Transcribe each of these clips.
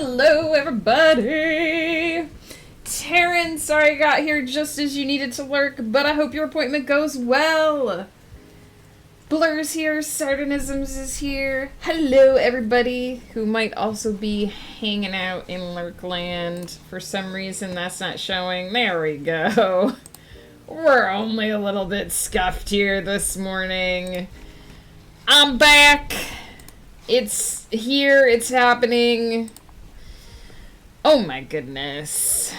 Hello, everybody! Taryn, sorry I got here just as you needed to lurk, but I hope your appointment goes well. Blur's here, Sardonisms is here. Hello, everybody who might also be hanging out in Lurkland. For some reason, that's not showing. There we go. We're only a little bit scuffed here this morning. I'm back. It's here. It's happening. Oh my goodness.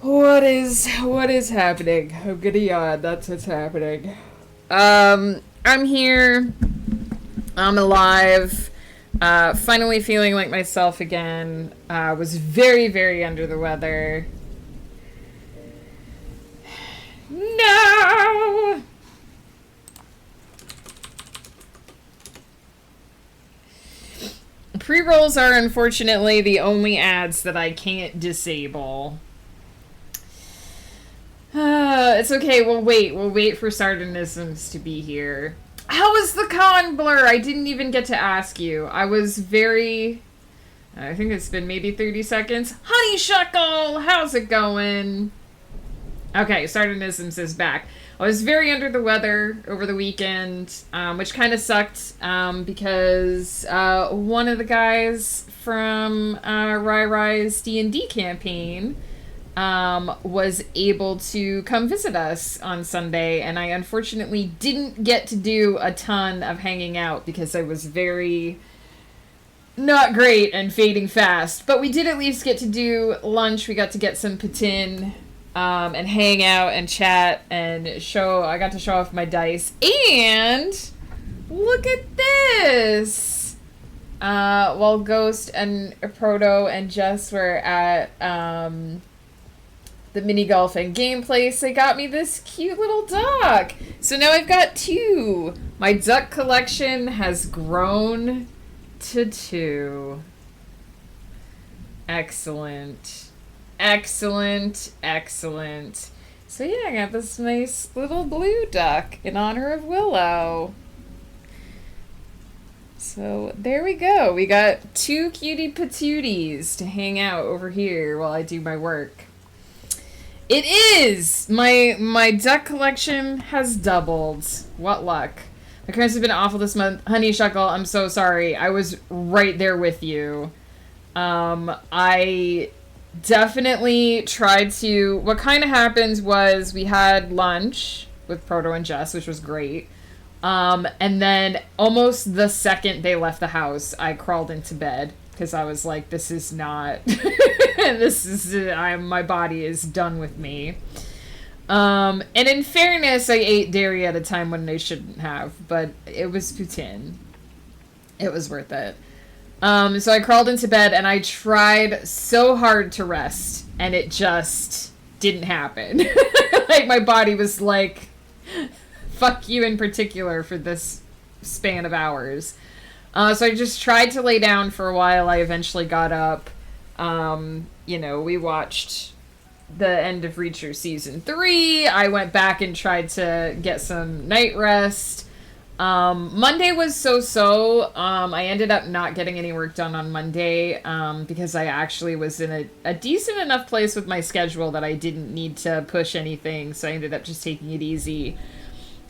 What is happening? I'm gonna yawn. That's what's happening. I'm here. I'm alive. Finally feeling like myself again. Was very, very under the weather. No! Pre-rolls are unfortunately the only ads that I can't disable. It's okay, we'll wait for Sardonisms to be here. How was the con, Blur? I didn't even get to ask you. I was very... I think it's been maybe 30 seconds. Honey Shuckle, how's it going? Okay, Sardonisms is back. I was very under the weather over the weekend, which kind of sucked, because one of the guys from Rai Rai's D&D campaign was able to come visit us on Sunday, and I unfortunately didn't get to do a ton of hanging out because I was very not great and fading fast. But we did at least get to do lunch. We got to get some poutine. And hang out and chat and I got to show off my dice. And look at this! While Ghost and Proto and Jess were at the mini golf and game place, they got me this cute little duck. So now I've got two. My duck collection has grown to 2. Excellent. Excellent, excellent. So yeah, I got this nice little blue duck in honor of Willow. So there we go. We got 2 cutie patooties to hang out over here while I do my work. It is! My duck collection has doubled. What luck. My currency have been awful this month. Honey Shuckle, I'm so sorry. I was right there with you. I definitely tried to... What kind of happened was we had lunch with Proto and Jess, which was great. And then almost the second they left the house, I crawled into bed because I was like, this is not... my body is done with me. And in fairness, I ate dairy at a time when I shouldn't have, but it was poutine. It was worth it. So I crawled into bed and I tried so hard to rest and it just didn't happen. Like my body was like, fuck you in particular for this span of hours. So I just tried to lay down for a while. I eventually got up. We watched the end of Reacher season 3. I went back and tried to get some night rest. Monday was so-so. I ended up not getting any work done on Monday, because I actually was in a decent enough place with my schedule that I didn't need to push anything, so I ended up just taking it easy.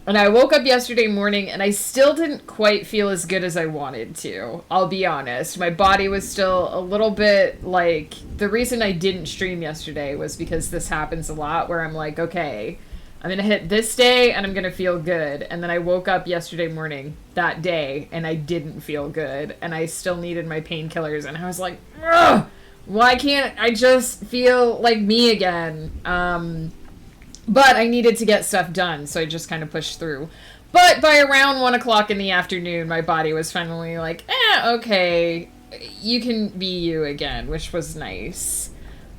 And I woke up yesterday morning, and I still didn't quite feel as good as I wanted to, I'll be honest. My body was still a little bit, like, the reason I didn't stream yesterday was because this happens a lot, where I'm like, okay, I'm gonna hit this day and I'm gonna feel good. And then I woke up yesterday morning that day and I didn't feel good and I still needed my painkillers and I was like, ugh, why can't I just feel like me again? But I needed to get stuff done, so I just kind of pushed through. But by around 1 o'clock in the afternoon, my body was finally like, okay, you can be you again, which was nice.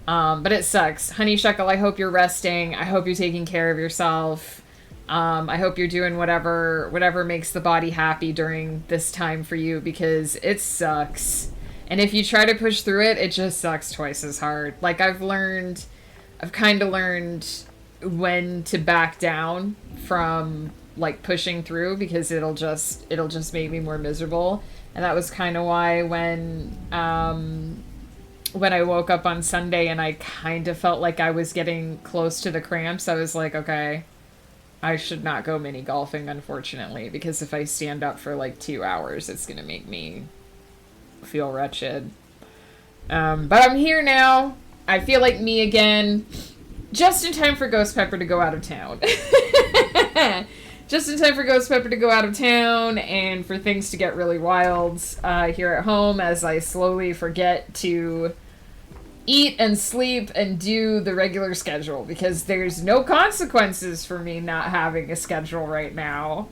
But it sucks. Honey Shuckle, I hope you're resting. I hope you're taking care of yourself. I hope you're doing whatever makes the body happy during this time for you, because it sucks. And if you try to push through it, it just sucks twice as hard. Like, I've kind of learned when to back down from like pushing through because it'll just make me more miserable. And that was kind of why when I woke up on Sunday and I kind of felt like I was getting close to the cramps, I was like, okay, I should not go mini golfing, unfortunately, because if I stand up for like 2 hours, it's going to make me feel wretched. But I'm here now. I feel like me again, just in time for Ghost Pepper to go out of town. Just in time for Ghost Pepper to go out of town and for things to get really wild here at home as I slowly forget to eat and sleep and do the regular schedule because there's no consequences for me not having a schedule right now.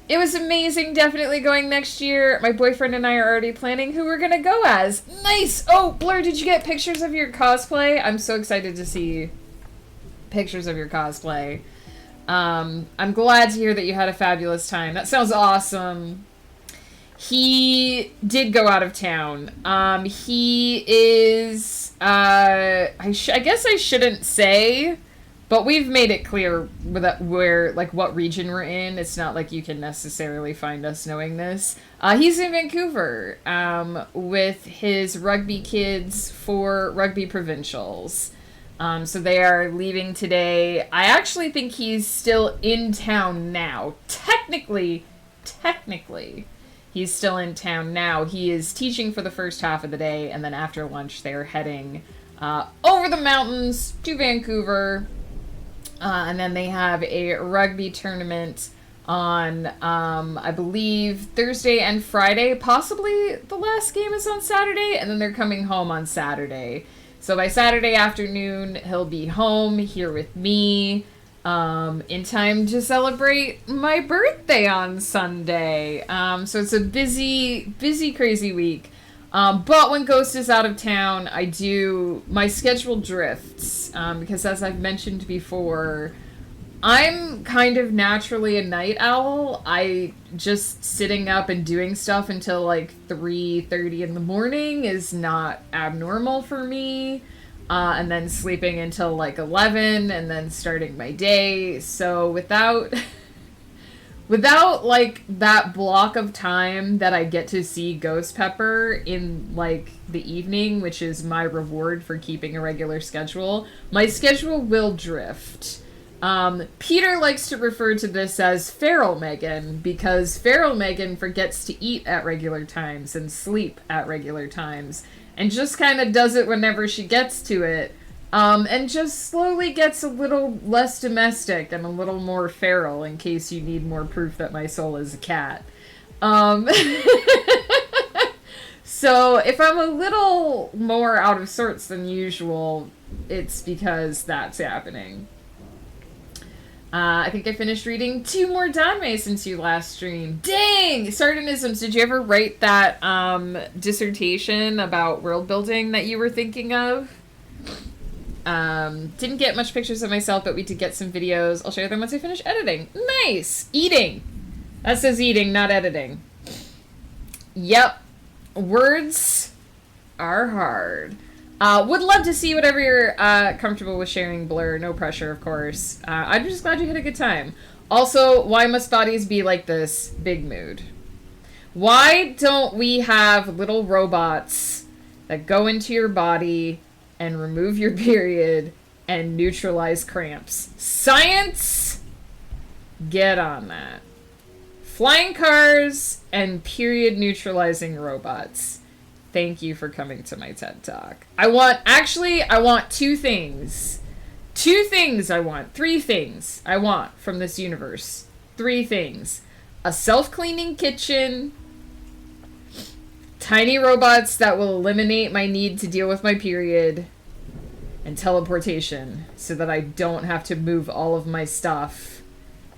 It was amazing, definitely going next year. My boyfriend and I are already planning who we're gonna go as. Nice! Oh, Blur, did you get pictures of your cosplay? I'm so excited to see pictures of your cosplay. I'm glad to hear that you had a fabulous time. That sounds awesome. He did go out of town. He is, I guess I shouldn't say, but we've made it clear where, like, what region we're in. It's not like you can necessarily find us knowing this. He's in Vancouver, with his rugby kids for rugby provincials. So they are leaving today. I actually think he's still in town now. Technically, he's still in town now. He is teaching for the first half of the day, and then after lunch, they're heading over the mountains to Vancouver. And then they have a rugby tournament on, I believe, Thursday and Friday. Possibly the last game is on Saturday, and then they're coming home on Saturday. So by Saturday afternoon, he'll be home here with me in time to celebrate my birthday on Sunday. So it's a busy, crazy week. But when Ghost is out of town, my schedule drifts. Because as I've mentioned before, I'm kind of naturally a night owl. Just sitting up and doing stuff until like 3:30 in the morning is not abnormal for me. And then sleeping until like 11 and then starting my day. So without like that block of time that I get to see Ghost Pepper in like the evening, which is my reward for keeping a regular schedule, my schedule will drift. Peter likes to refer to this as Feral Megan because Feral Megan forgets to eat at regular times and sleep at regular times and just kind of does it whenever she gets to it, and just slowly gets a little less domestic and a little more feral in case you need more proof that my soul is a cat. So if I'm a little more out of sorts than usual, it's because that's happening. I think I finished reading 2 more Danme since you last streamed. Dang! Sardonisms, did you ever write that dissertation about world building that you were thinking of? Didn't get much pictures of myself, but we did get some videos. I'll share them once I finish editing. Nice! Eating! That says eating, not editing. Yep. Words are hard. Would love to see whatever you're comfortable with sharing, Blur. No pressure, of course. I'm just glad you had a good time. Also, why must bodies be like this? Big mood. Why don't we have little robots that go into your body and remove your period and neutralize cramps? Science! Get on that. Flying cars and period neutralizing robots. Thank you for coming to my TED Talk. I want 2 things. 3 things I want from this universe. 3 things. A self-cleaning kitchen, tiny robots that will eliminate my need to deal with my period, and teleportation so that I don't have to move all of my stuff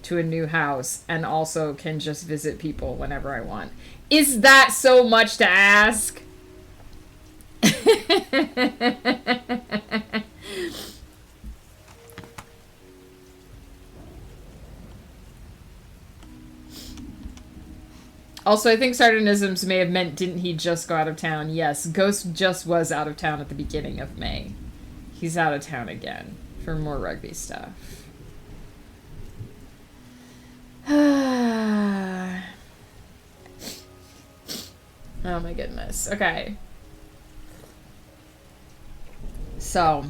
to a new house and also can just visit people whenever I want. Is that so much to ask? Also, I think Sardonisms may have meant, didn't he just go out of town? Yes, Ghost just was out of town at the beginning of May. He's out of town again for more rugby stuff. Oh my goodness. Okay. So,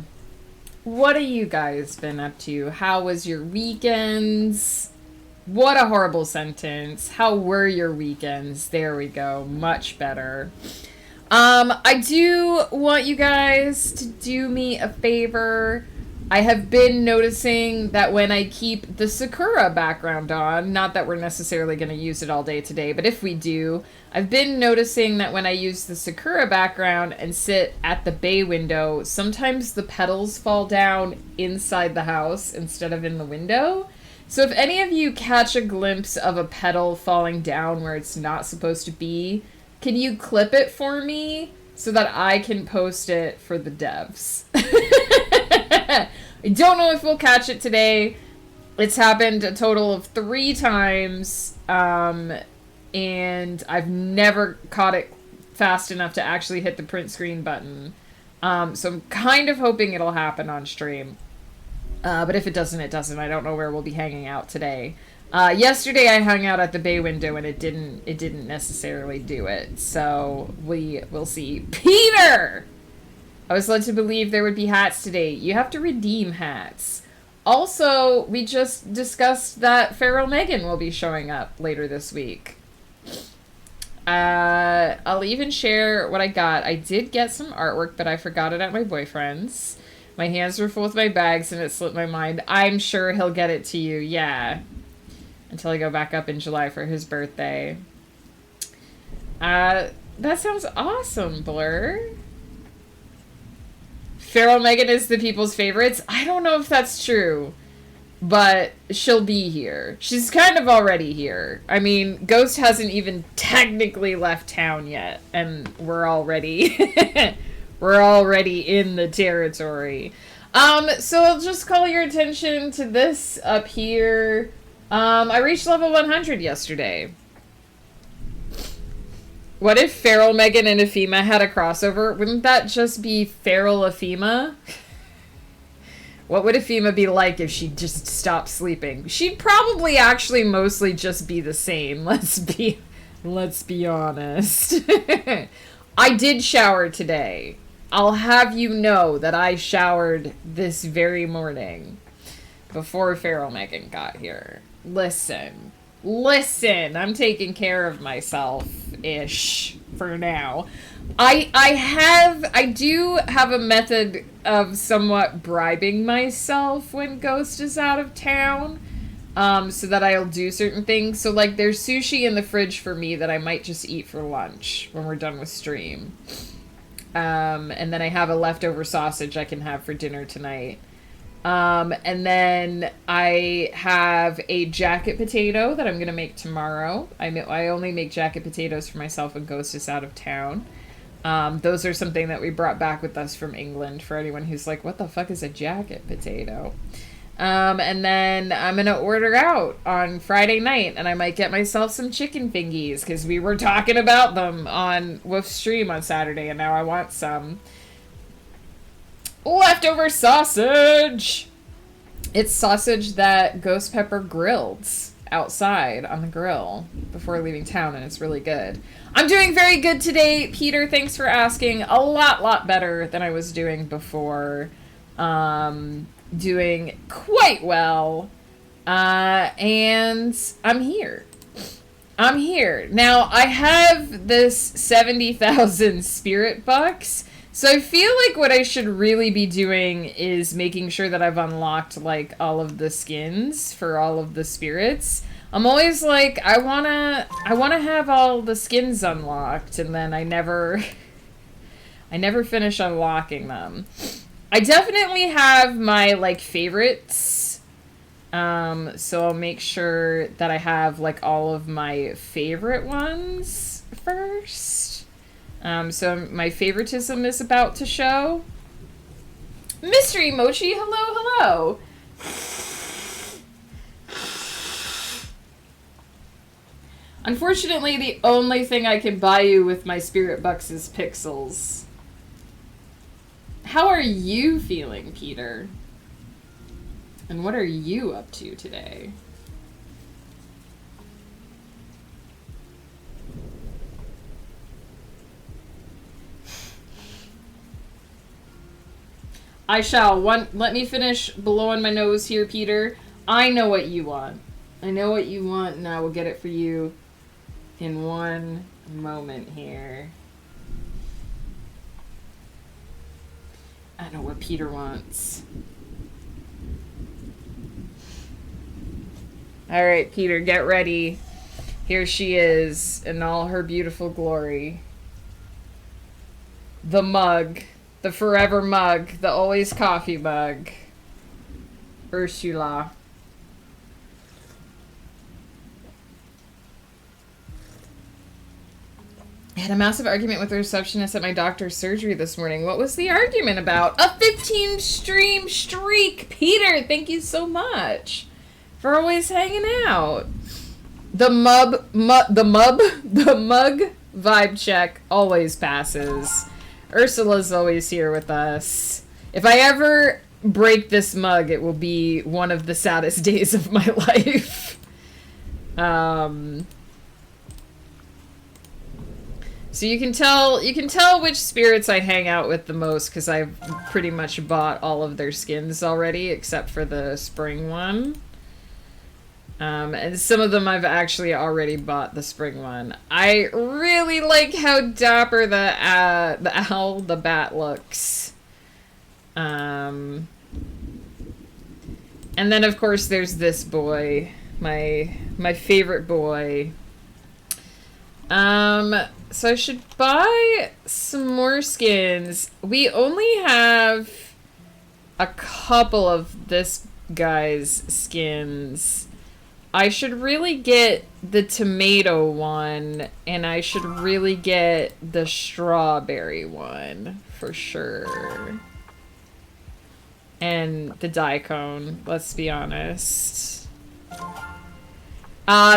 what have you guys been up to? How was your weekends? What a horrible sentence. How were your weekends? There we go. Much better. I do want you guys to do me a favor. I have been noticing that when I keep the Sakura background on, not that we're necessarily going to use it all day today, but if we do, I've been noticing that when I use the Sakura background and sit at the bay window, sometimes the petals fall down inside the house instead of in the window. So if any of you catch a glimpse of a petal falling down where it's not supposed to be, can you clip it for me so that I can post it for the devs? I don't know if we'll catch it today. It's happened a total of 3 times, and I've never caught it fast enough to actually hit the print screen button. So I'm kind of hoping it'll happen on stream. But if it doesn't, it doesn't. I don't know where we'll be hanging out today. Yesterday I hung out at the bay window and it didn't necessarily do it. So we'll see. Peter! I was led to believe there would be hats today. You have to redeem hats. Also, we just discussed that Feral Megan will be showing up later this week. I'll even share what I got. I did get some artwork, but I forgot it at my boyfriend's. My hands were full with my bags and it slipped my mind. I'm sure he'll get it to you, yeah. Until I go back up in July for his birthday. That sounds awesome, Blur. Feral Megan is the people's favorites. I don't know if that's true, but she'll be here. She's kind of already here. I mean, Ghost hasn't even technically left town yet, and we're already we're already in the territory. So I'll just call your attention to this up here. I reached level 100 yesterday. What if Feral Megan and Ephema had a crossover? Wouldn't that just be Feral Ephema? What would Ephema be like if she just stopped sleeping? She'd probably actually mostly just be the same. Let's be honest. I did shower today. I'll have you know that I showered this very morning before Feral Megan got here. Listen, I'm taking care of myself-ish for now. I do have a method of somewhat bribing myself when Ghost is out of town, so that I'll do certain things. So, like, there's sushi in the fridge for me that I might just eat for lunch when we're done with stream. And then I have a leftover sausage I can have for dinner tonight. And then I have a jacket potato that I'm going to make tomorrow. I only make jacket potatoes for myself when Ghost is out of town. Those are something that we brought back with us from England for anyone who's like, what the fuck is a jacket potato? And then I'm going to order out on Friday night and I might get myself some chicken fingies because we were talking about them on Wolf's stream on Saturday and now I want some. Leftover sausage! It's sausage that Ghost Pepper grilled outside on the grill before leaving town, and it's really good. I'm doing very good today, Peter. Thanks for asking. A lot better than I was doing before. Doing quite well. And I'm here. Now, I have this 70,000 spirit bucks. So I feel like what I should really be doing is making sure that I've unlocked, like, all of the skins for all of the spirits. I'm always like, I wanna have all the skins unlocked, and then I never finish unlocking them. I definitely have my, like, favorites. So I'll make sure that I have, like, all of my favorite ones first. So my favoritism is about to show. Mystery Mochi, hello. Unfortunately, the only thing I can buy you with my spirit bucks is pixels. How are you feeling, Peter? And what are you up to today? I shall. Let me finish blowing my nose here, Peter. I know what you want. I know what you want, and I will get it for you in one moment here. I know what Peter wants. All right, Peter, get ready. Here she is in all her beautiful glory. The mug. The forever mug. The always coffee mug. Ursula. I had a massive argument with the receptionist at my doctor's surgery this morning. What was the argument about? A 15 stream streak! Peter, thank you so much for always hanging out. The mug vibe check always passes. Ursula's always here with us. If I ever break this mug, it will be one of the saddest days of my life. So you can tell which spirits I hang out with the most because I've pretty much bought all of their skins already, except for the spring one. And some of them I've actually already bought the spring one. I really like how dapper the owl, the bat looks. And then of course there's this boy, my favorite boy. So I should buy some more skins. We only have a couple of this guy's skins. I should really get the tomato one, and I should really get the strawberry one for sure. And the daikon, let's be honest.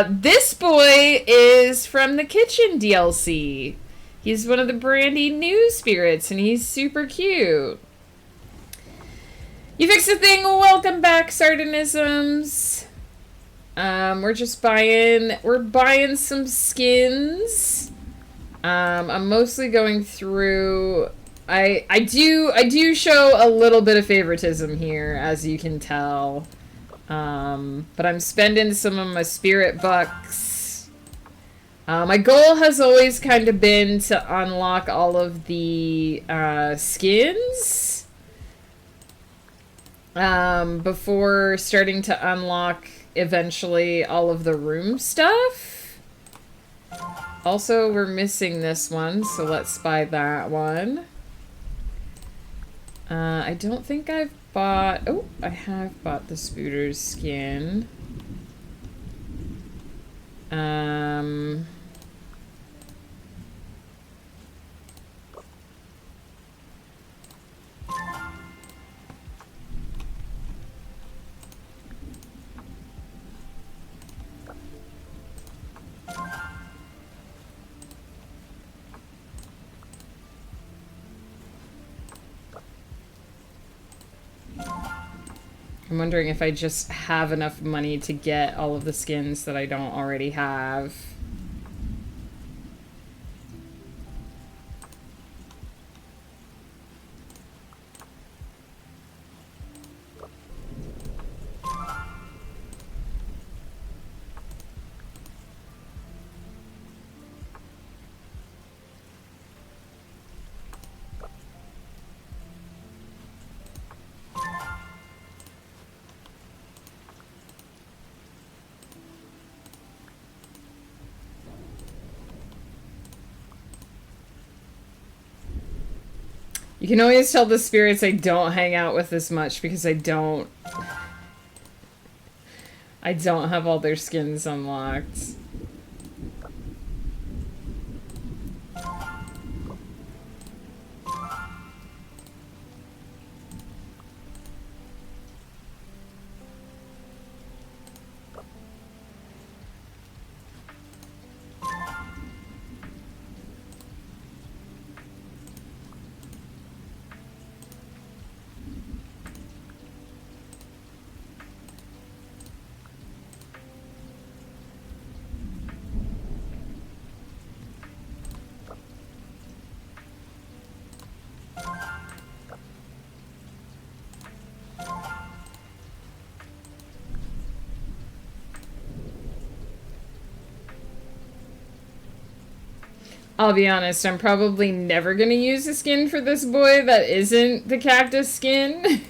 This boy is from the Kitchen DLC. He's one of the brandy new spirits, and he's super cute. You fixed the thing. Welcome back, Sardinisms. We're buying some skins. I'm mostly going through. I do show a little bit of favoritism here, as you can tell. But I'm spending some of my spirit bucks. My goal has always kind of been to unlock all of the skins before starting to unlock eventually all of the room stuff. Also, we're missing this one, so let's buy that one. I don't think I've bought... Oh, I have bought the Spooter's skin. I'm wondering if I just have enough money to get all of the skins that I don't already have. You can always tell the spirits I don't hang out with as much because I don't have all their skins unlocked. I'll be honest, I'm probably never gonna use a skin for this boy that isn't the cactus skin.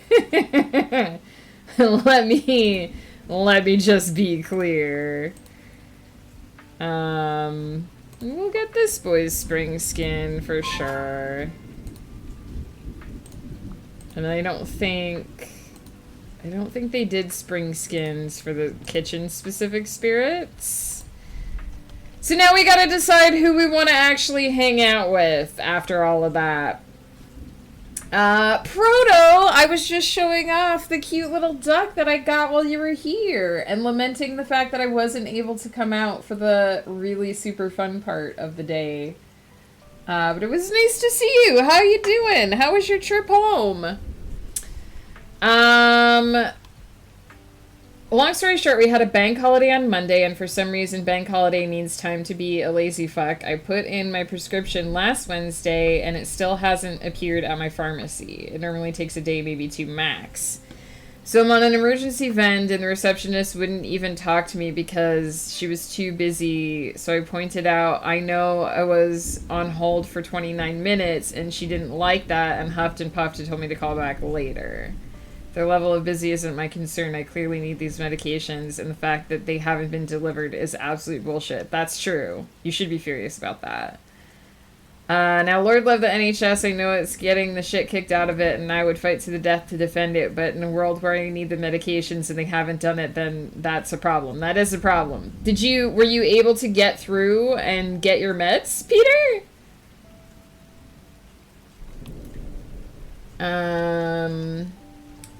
let me let me just be clear. We'll get this boy's spring skin for sure. And I don't think they did spring skins for the kitchen specific spirits. So now we gotta decide who we want to actually hang out with after all of that. Proto, I was just showing off the cute little duck that I got while you were here and lamenting the fact that I wasn't able to come out for the really super fun part of the day. But it was nice to see you. How you doing? How was your trip home? Long story short, we had a bank holiday on Monday, and for some reason, bank holiday needs time to be a lazy fuck. I put in my prescription last Wednesday, and it still hasn't appeared at my pharmacy. It normally takes a day, maybe two max. So I'm on an emergency vend, and the receptionist wouldn't even talk to me because she was too busy. So I pointed out, I know I was on hold for 29 minutes, and she didn't like that, and huffed and puffed and told me to call back later. Their level of busy isn't my concern. I clearly need these medications, and the fact that they haven't been delivered is absolute bullshit. That's true. You should be furious about that. Now, Lord love the NHS. I know it's getting the shit kicked out of it, and I would fight to the death to defend it, but in a world where I need the medications and they haven't done it, then that's a problem. That is a problem. Were you able to get through and get your meds, Peter?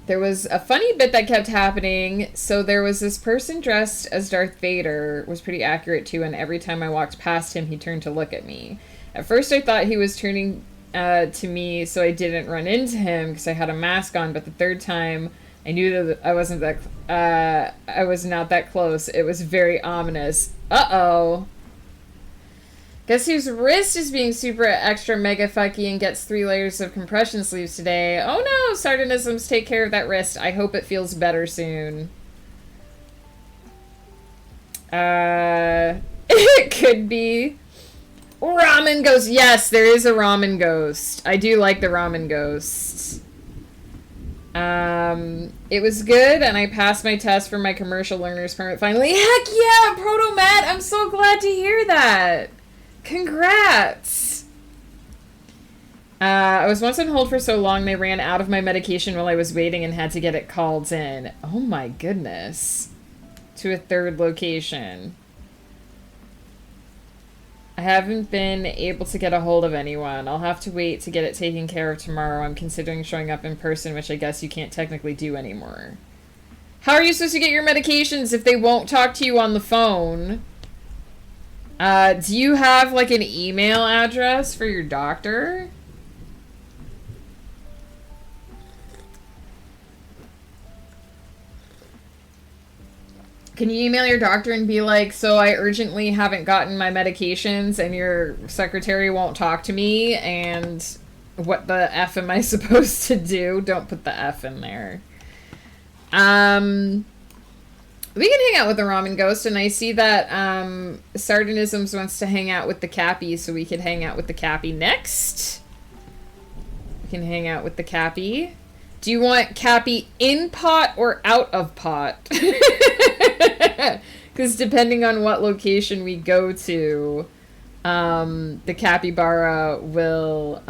There was a funny bit that kept happening. So there was this person dressed as Darth Vader, was pretty accurate too, and every time I walked past him, he turned to look at me. At first I thought he was turning to me so I didn't run into him because I had a mask on, but the third time I knew that I was not that close. It was very ominous. Uh-oh. Guess whose wrist is being super extra mega fucky and gets 3 layers of compression sleeves today? Oh no, sardonisms, take care of that wrist. I hope it feels better soon. It could be. Ramen ghost. Yes, there is a ramen ghost. I do like the ramen ghosts. It was good, and I passed my test for my commercial learner's permit finally. Heck yeah, Proto Matt! I'm so glad to hear that. Congrats! I was once on hold for so long they ran out of my medication while I was waiting and had to get it called in. Oh my goodness. To a third location. I haven't been able to get a hold of anyone. I'll have to wait to get it taken care of tomorrow. I'm considering showing up in person, which I guess you can't technically do anymore. How are you supposed to get your medications if they won't talk to you on the phone? Do you have, like, an email address for your doctor? Can you email your doctor and be like, so I urgently haven't gotten my medications and your secretary won't talk to me, and what the F am I supposed to do? Don't put the F in there. We can hang out with the ramen ghost, and I see that Sardonisms wants to hang out with the Cappy, so we could hang out with the Cappy next. We can hang out with the Cappy. Do you want Cappy in pot or out of pot? Because depending on what location we go to, the capybara will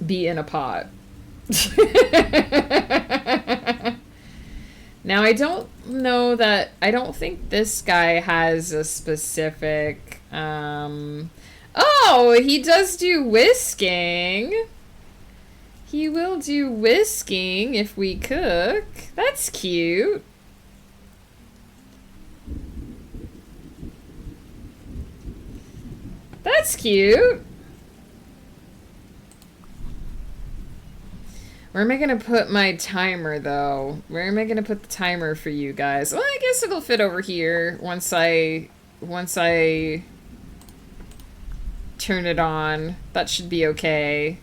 be in a pot. Now, I don't know that... I don't think this guy has a specific... Oh, he does do whisking. He will do whisking if we cook. That's cute. That's cute. Where am I going to put my timer, though? Where am I going to put the timer for you guys? Well, I guess it'll fit over here once I turn it on. That should be okay.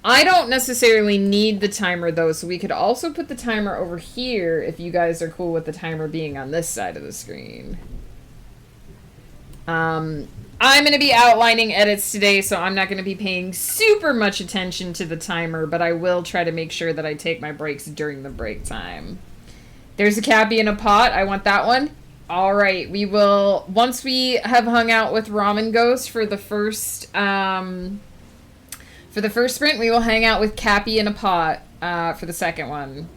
I don't necessarily need the timer, though, so we could also put the timer over here if you guys are cool with the timer being on this side of the screen. I'm going to be outlining edits today, so I'm not going to be paying super much attention to the timer, but I will try to make sure that I take my breaks during the break time. There's a cabbie in a pot. I want that one. All right, we will, once we have hung out with Ramen Ghost for the first sprint, we will hang out with Cappy in a pot for the second one.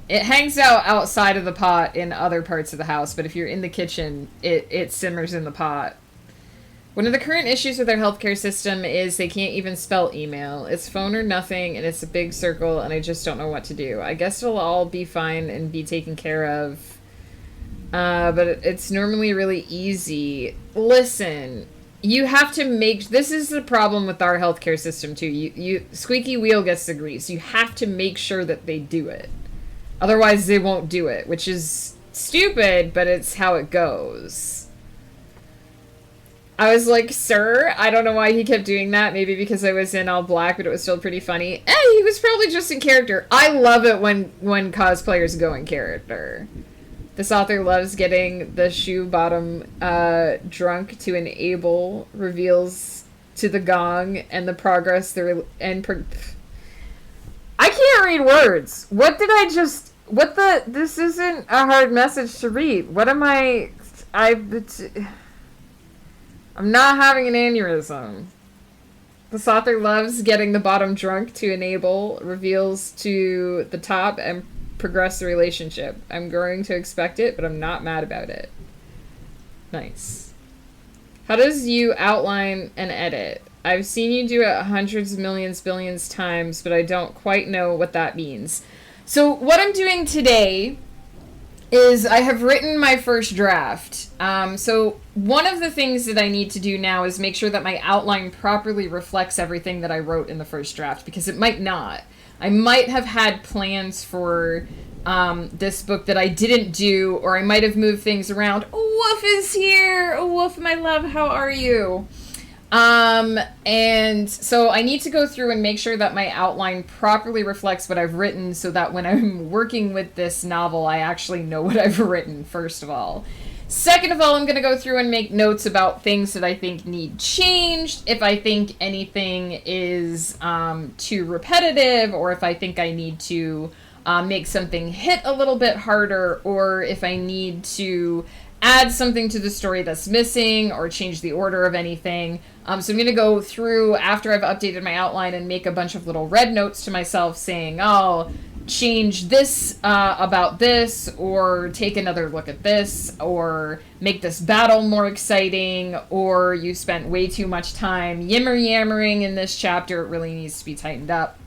It hangs out outside of the pot in other parts of the house, but if you're in the kitchen, it simmers in the pot. One of the current issues with our healthcare system is they can't even spell email. It's phone or nothing, and it's a big circle, and I just don't know what to do. I guess it'll all be fine and be taken care of. But it's normally really easy. Listen, you have to make... This is the problem with our healthcare system, too. You squeaky wheel gets the grease. You have to make sure that they do it. Otherwise, they won't do it, which is stupid, but it's how it goes. I was like, sir, I don't know why he kept doing that. Maybe because I was in all black, but it was still pretty funny. He was probably just in character. I love it when cosplayers go in character. This author loves getting the shoe bottom drunk to enable reveals to the gong and the progress I can't read words. What did I just... This isn't a hard message to read. What am I... I'm not having an aneurysm. This author loves getting the bottom drunk to enable reveals to the top and progress the relationship. I'm growing to expect it, but I'm not mad about it. Nice. How does you outline and edit? I've seen you do it hundreds, millions, billions times, but I don't quite know what that means. So what I'm doing today is I have written my first draft. So one of the things that I need to do now is make sure that my outline properly reflects everything that I wrote in the first draft, because it might not. I might have had plans for this book that I didn't do, or I might have moved things around. Oh, Woof is here! Oh, Woof, my love, how are you? And so I need to go through and make sure that my outline properly reflects what I've written, so that when I'm working with this novel, I actually know what I've written, first of all. Second of all, I'm going to go through and make notes about things that I think need changed, if I think anything is too repetitive, or if I think I need to make something hit a little bit harder, or if I need to add something to the story that's missing, or change the order of anything. So I'm going to go through after I've updated my outline and make a bunch of little red notes to myself saying, oh, change this about this, or take another look at this, or make this battle more exciting, or you spent way too much time yammer-yammering in this chapter. It really needs to be tightened up.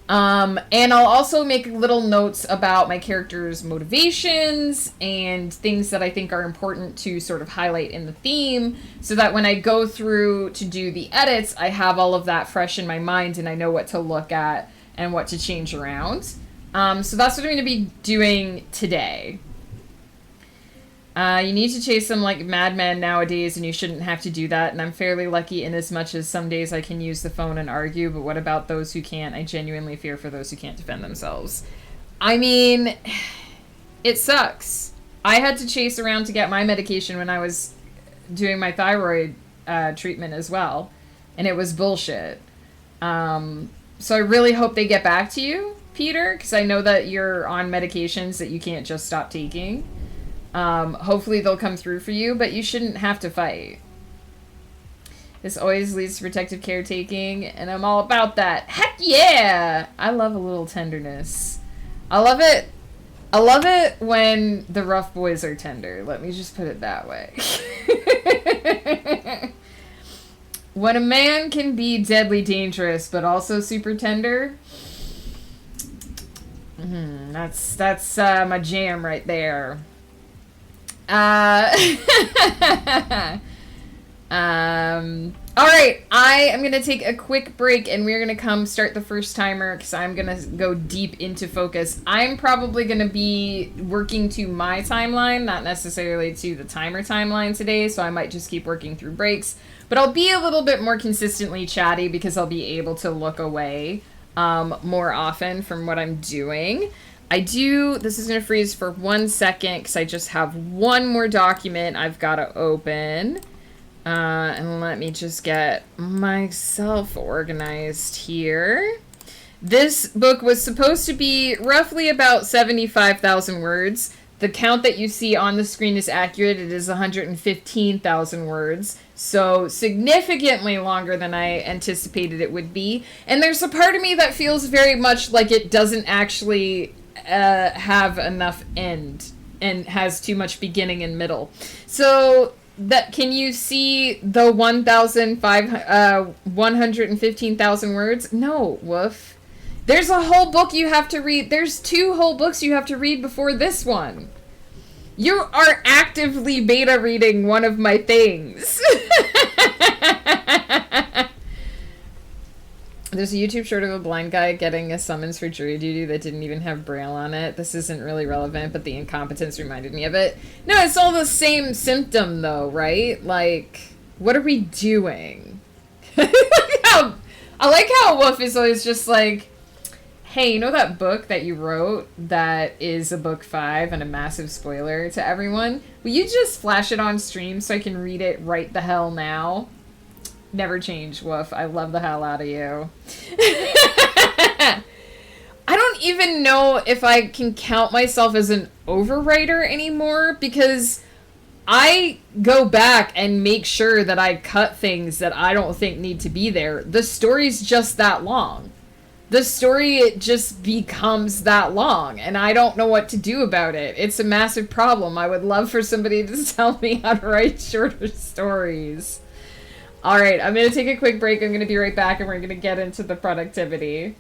And I'll also make little notes about my character's motivations and things that I think are important to sort of highlight in the theme, so that when I go through to do the edits, I have all of that fresh in my mind and I know what to look at and what to change around. So that's what I'm going to be doing today. You need to chase them like madmen nowadays, and you shouldn't have to do that, and I'm fairly lucky in as much as some days I can use the phone and argue, but what about those who can't? I genuinely fear for those who can't defend themselves. I mean, it sucks. I had to chase around to get my medication when I was doing my thyroid treatment as well, and it was bullshit. So I really hope they get back to you, Peter, because I know that you're on medications that you can't just stop taking. Hopefully they'll come through for you, but you shouldn't have to fight. This always leads to protective caretaking, and I'm all about that. Heck yeah! I love a little tenderness. I love it when the rough boys are tender. Let me just put it that way. When a man can be deadly dangerous, but also super tender, that's my jam right there. All right, I am going to take a quick break, and we're going to come start the first timer, because I'm going to go deep into focus. I'm probably going to be working to my timeline, not necessarily to the timer timeline today, so I might just keep working through breaks. But I'll be a little bit more consistently chatty, because I'll be able to look away more often from what I'm doing. This is going to freeze for 1 second because I just have one more document I've got to open. And let me just get myself organized here. This book was supposed to be roughly about 75,000 words. The count that you see on the screen is accurate. It is 115,000 words. So significantly longer than I anticipated it would be. And there's a part of me that feels very much like it doesn't actually have enough end and has too much beginning and middle. So that, can you see the 115,000 words? No, woof. There's a whole book you have to read. There's 2 whole books you have to read before this one. You are actively beta reading one of my things. There's a YouTube short of a blind guy getting a summons for jury duty that didn't even have Braille on it. This isn't really relevant, but the incompetence reminded me of it. No, it's all the same symptom, though, right? Like, what are we doing? I like how Wolf is always just like, hey, you know that book that you wrote that is a book 5 and a massive spoiler to everyone? Will you just flash it on stream so I can read it right the hell now? Never change, Woof. I love the hell out of you. I don't even know if I can count myself as an overwriter anymore because I go back and make sure that I cut things that I don't think need to be there. The story's just that long. The story, it just becomes that long, and I don't know what to do about it. It's a massive problem. I would love for somebody to tell me how to write shorter stories. All right, I'm going to take a quick break. I'm going to be right back, and we're going to get into the productivity.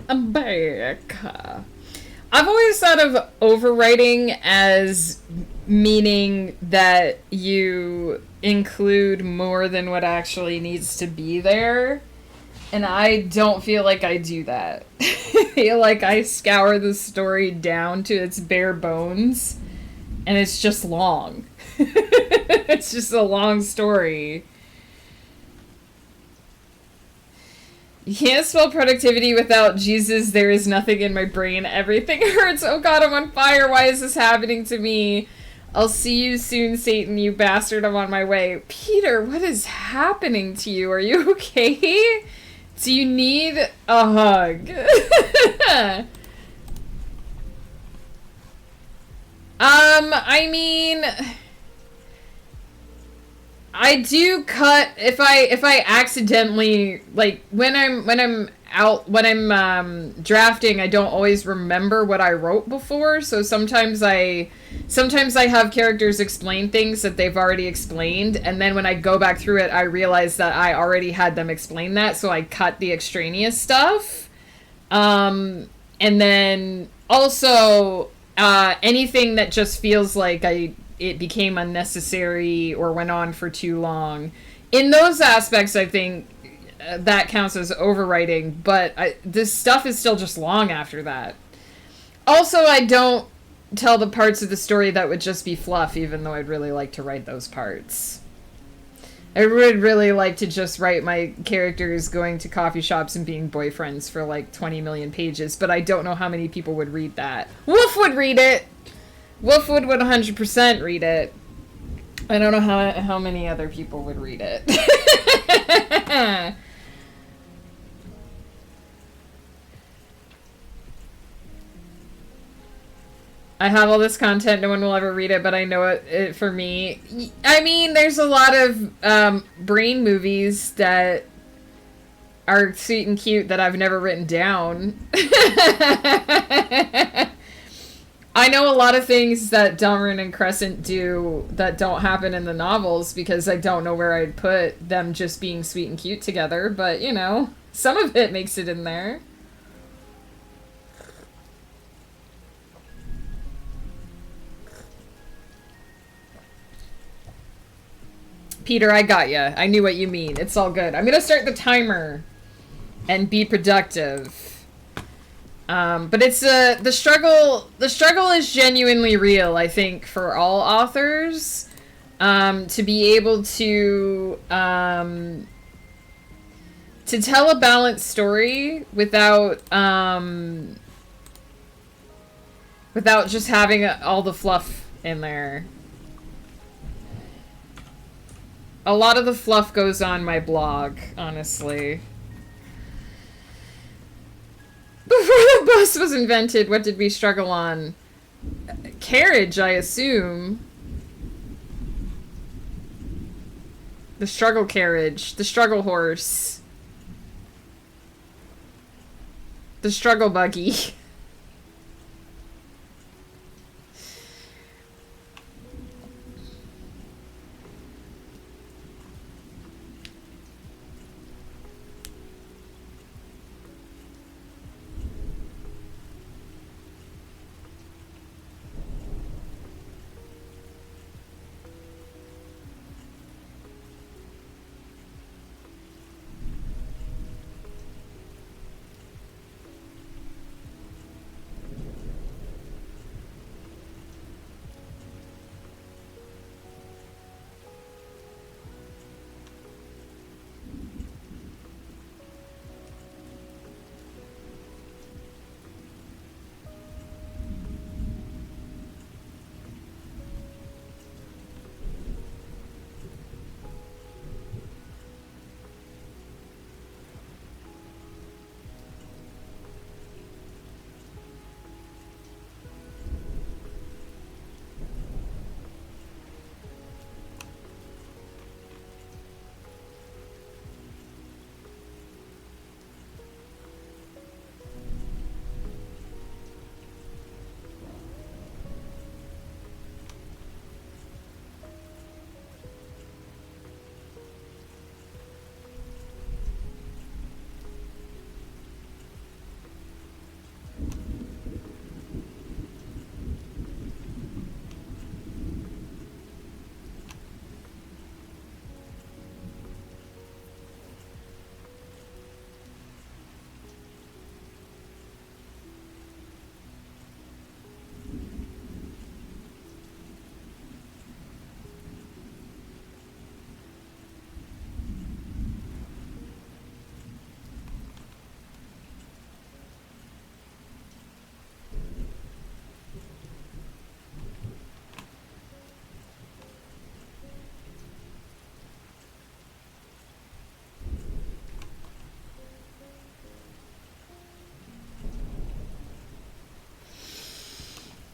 I'm back. I've always thought of overwriting as meaning that you include more than what actually needs to be there. And I don't feel like I do that. I feel like I scour the story down to its bare bones, and it's just long. It's just a long story. You can't spell productivity without Jesus. There is nothing in my brain. Everything hurts. Oh God, I'm on fire. Why is this happening to me? I'll see you soon, Satan, you bastard. I'm on my way. Peter, what is happening to you? Are you okay? Do you need a hug? I mean, I do cut if I accidentally, like, when I'm drafting, I don't always remember what I wrote before, so sometimes I have characters explain things that they've already explained, and then when I go back through it, I realize that I already had them explain that, so I cut the extraneous stuff. And then also anything that just feels like it became unnecessary or went on for too long. In those aspects, I think that counts as overwriting, but this stuff is still just long after that. Also, I don't tell the parts of the story that would just be fluff, even though I'd really like to write those parts. I would really like to just write my characters going to coffee shops and being boyfriends for like 20 million pages, but I don't know how many people would read that. Wolf would read it! Wolf would 100% read it. I don't know how many other people would read it. I have all this content, no one will ever read it, but I know it for me. I mean, there's a lot of brain movies that are sweet and cute that I've never written down. I know a lot of things that Dahlgren and Crescent do that don't happen in the novels because I don't know where I'd put them just being sweet and cute together, but, you know, some of it makes it in there. Peter, I got ya. I knew what you mean. It's all good. I'm gonna start the timer and be productive. But it's the struggle. The struggle is genuinely real, I think, for all authors. To be able to tell a balanced story without just having all the fluff in there. A lot of the fluff goes on my blog, honestly. Before the bus was invented, what did we struggle on? Carriage, I assume. The struggle carriage. The struggle horse. The struggle buggy.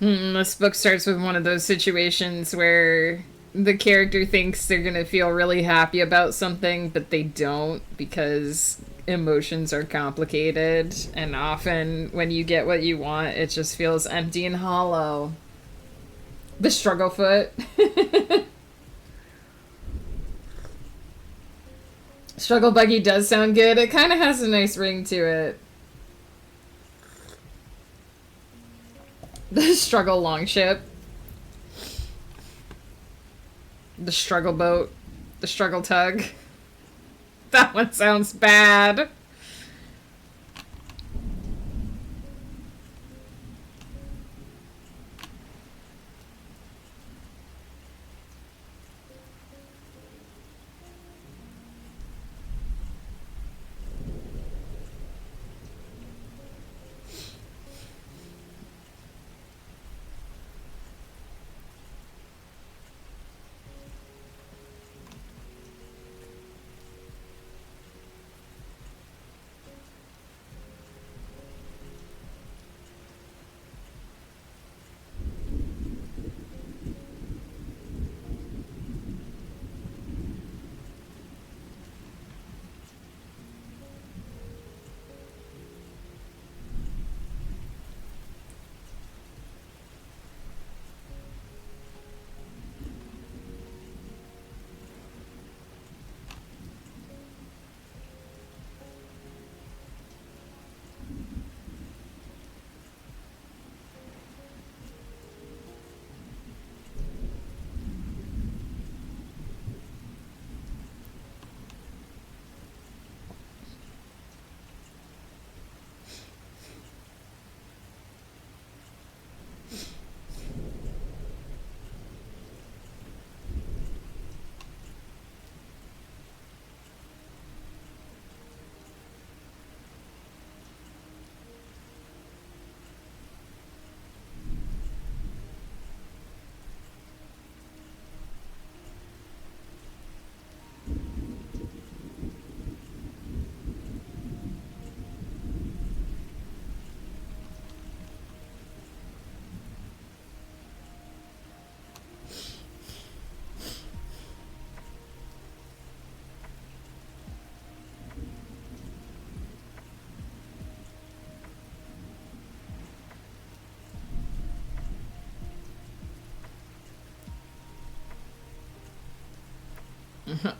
This book starts with one of those situations where the character thinks they're gonna feel really happy about something, but they don't because emotions are complicated, and often when you get what you want, it just feels empty and hollow. The struggle foot. Struggle buggy does sound good. It kind of has a nice ring to it. The struggle longship. The struggle boat. The struggle tug. That one sounds bad.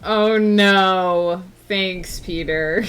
Oh no. Thanks, Peter.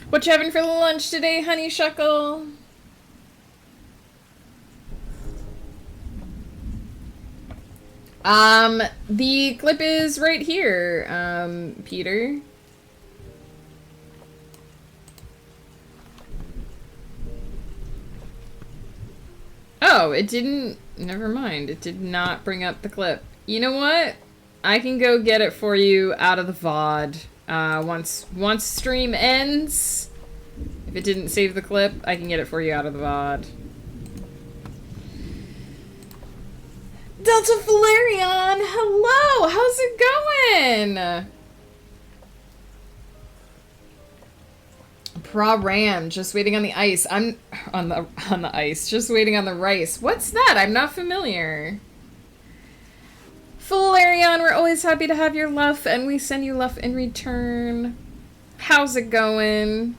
What you having for lunch today, honey shuckle? The clip is right here, Peter. Oh, it didn't... Never mind. It did not bring up the clip. You know what? I can go get it for you out of the VOD. Once stream ends, if it didn't save the clip, I can get it for you out of the VOD. Delta Valerion, hello! How's it going? Pra Ram, just waiting on the ice. I'm on the ice, just waiting on the rice. What's that? I'm not familiar. Valerion, we're always happy to have your love, and we send you love in return. How's it going?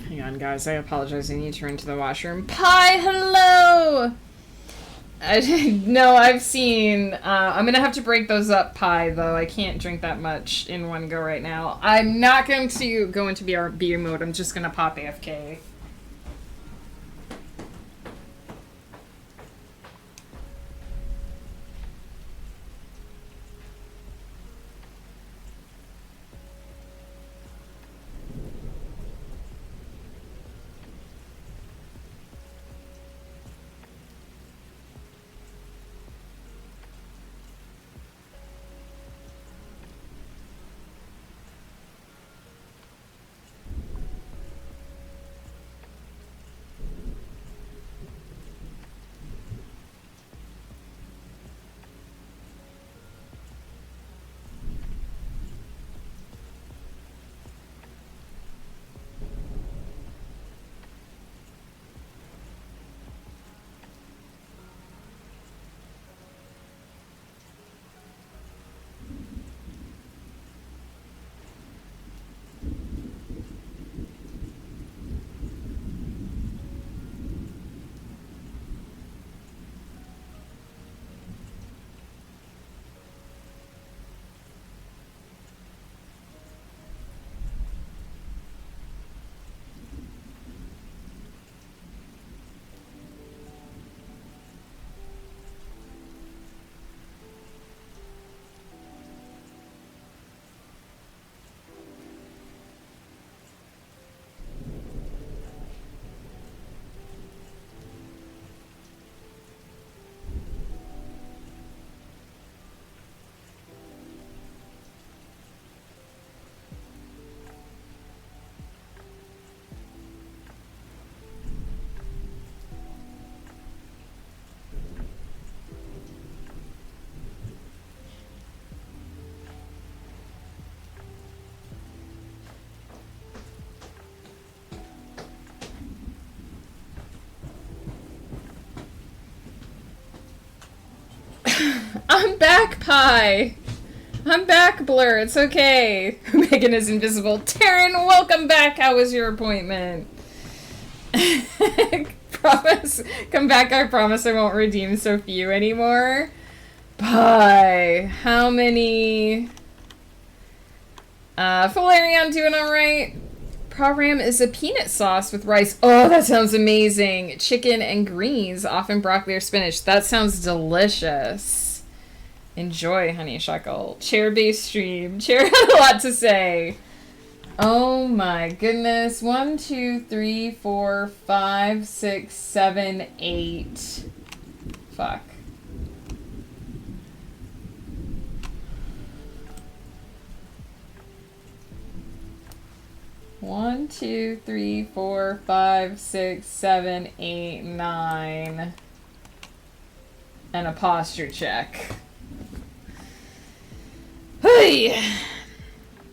Hang on, guys. I apologize. I need to run to the washroom. Pie, hello! No, I've seen... I'm gonna have to break those up, Pie, though. I can't drink that much in one go right now. I'm not going to go into BRB mode. I'm just gonna pop AFK. I'm back, Pie. I'm back, Blur. It's okay. Megan is invisible. Taryn, welcome back. How was your appointment? Promise. Come back. I promise I won't redeem so few anymore. Pie. How many? Valerian doing alright. Program is a peanut sauce with rice. Oh, that sounds amazing. Chicken and greens, often broccoli or spinach. That sounds delicious. Enjoy, honeysuckle. Chair-based stream. Chair had a lot to say. Oh my goodness. 1, 2, 3, 4, 5, 6, 7, 8. Fuck. One, 2, 3, 4, 5, 6, 7, 8, 9. And a posture check. Hey!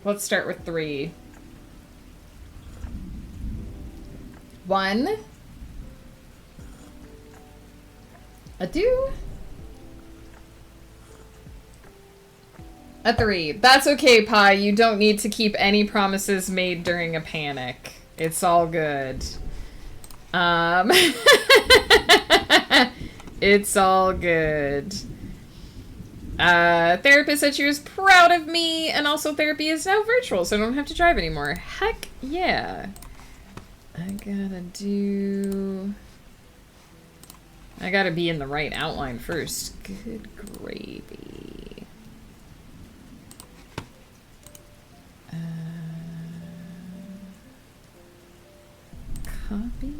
Let's start with 3. 1. A 2. A 3. That's okay, Pie. You don't need to keep any promises made during a panic. It's all good. It's all good. Therapist said she was proud of me, and also therapy is now virtual, so I don't have to drive anymore. Heck yeah. I gotta be in the right outline first. Good gravy. Copy.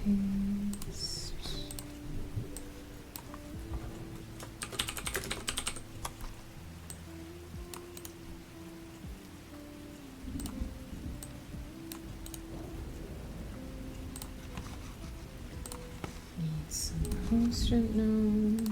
Paste. Need some post-it notes.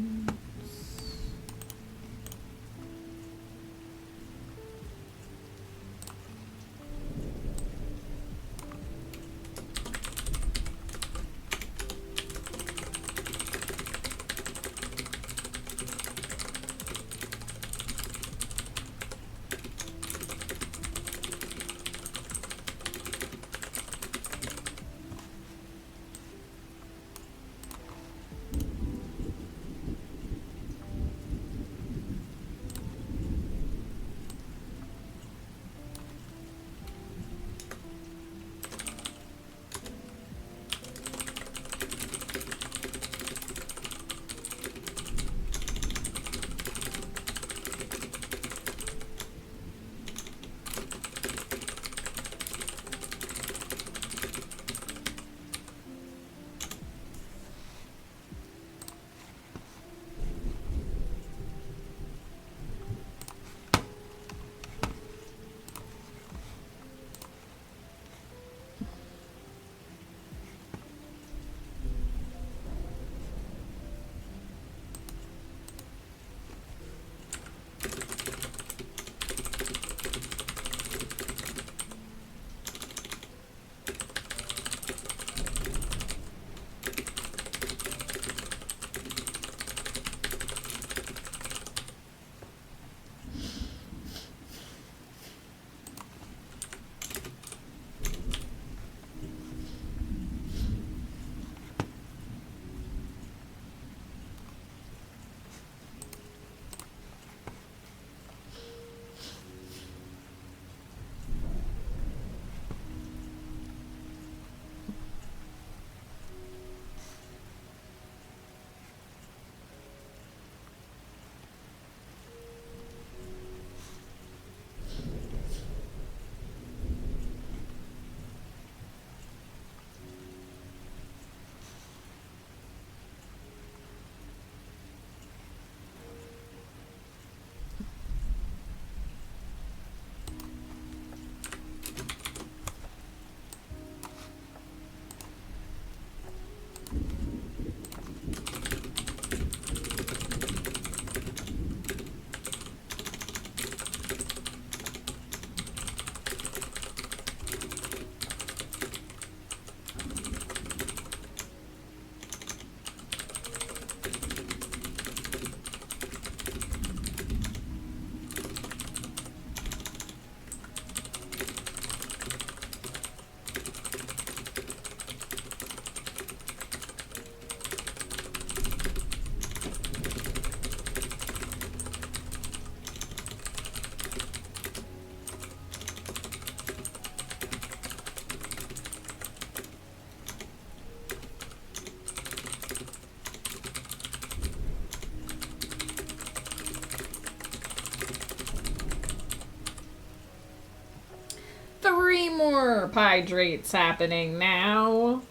carbohydrates happening now.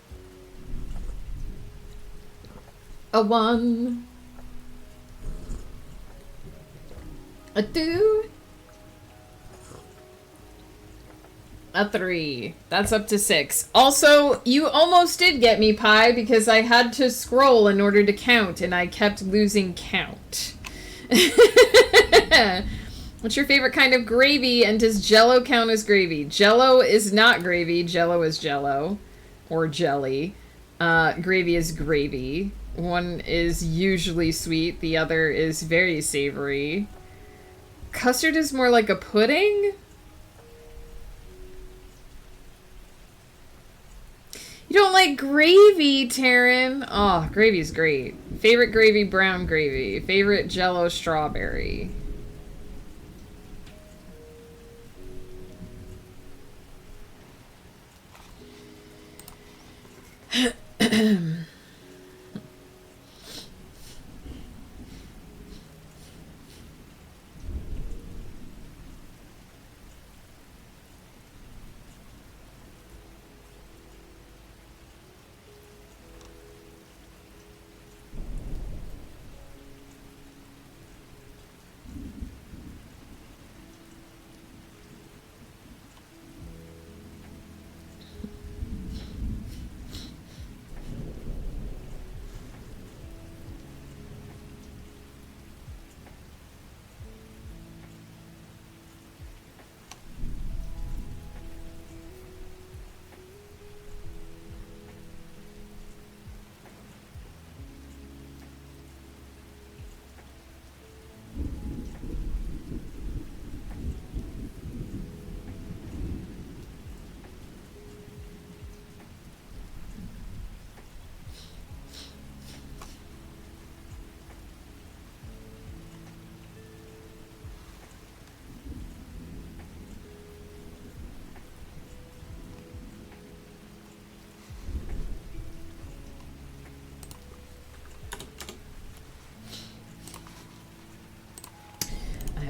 A 1. A 2. A 3. That's up to 6. Also, you almost did get me, Pie, because I had to scroll in order to count, and I kept losing count. What's your favorite kind of gravy, and does Jell-O count as gravy? Jell-O is not gravy. Jell-O is Jell-O. Or jelly. Gravy is gravy. One is usually sweet. The other is very savory. Custard is more like a pudding? You don't like gravy, Taryn? Oh, gravy's great. Favorite gravy, brown gravy. Favorite Jell-O, strawberry.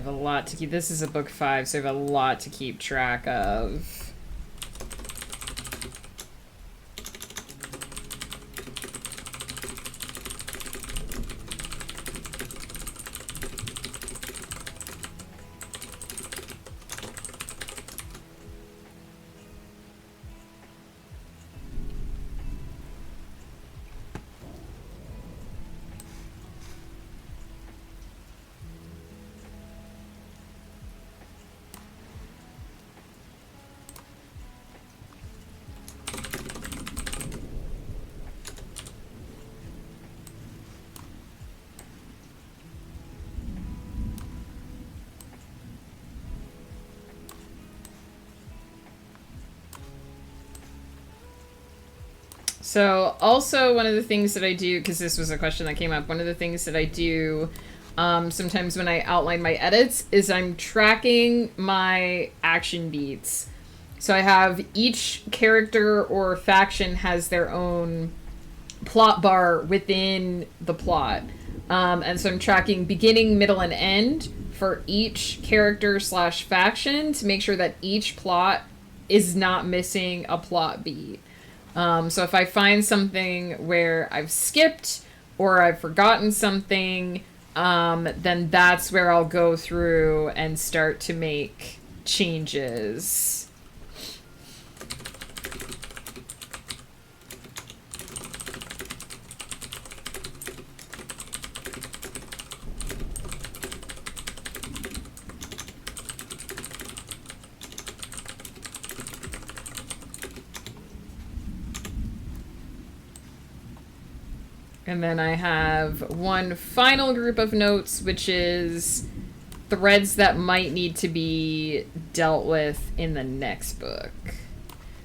A lot to keep. This is a book 5, so I have a lot to keep track of. So also one of the things that I do, because this was a question that came up, one of the things that I do sometimes when I outline my edits is I'm tracking my action beats. So I have each character or faction has their own plot bar within the plot. And so I'm tracking beginning, middle, and end for each character / faction to make sure that each plot is not missing a plot beat. So if I find something where I've skipped or I've forgotten something, then that's where I'll go through and start to make changes. And then I have one final group of notes, which is threads that might need to be dealt with in the next book.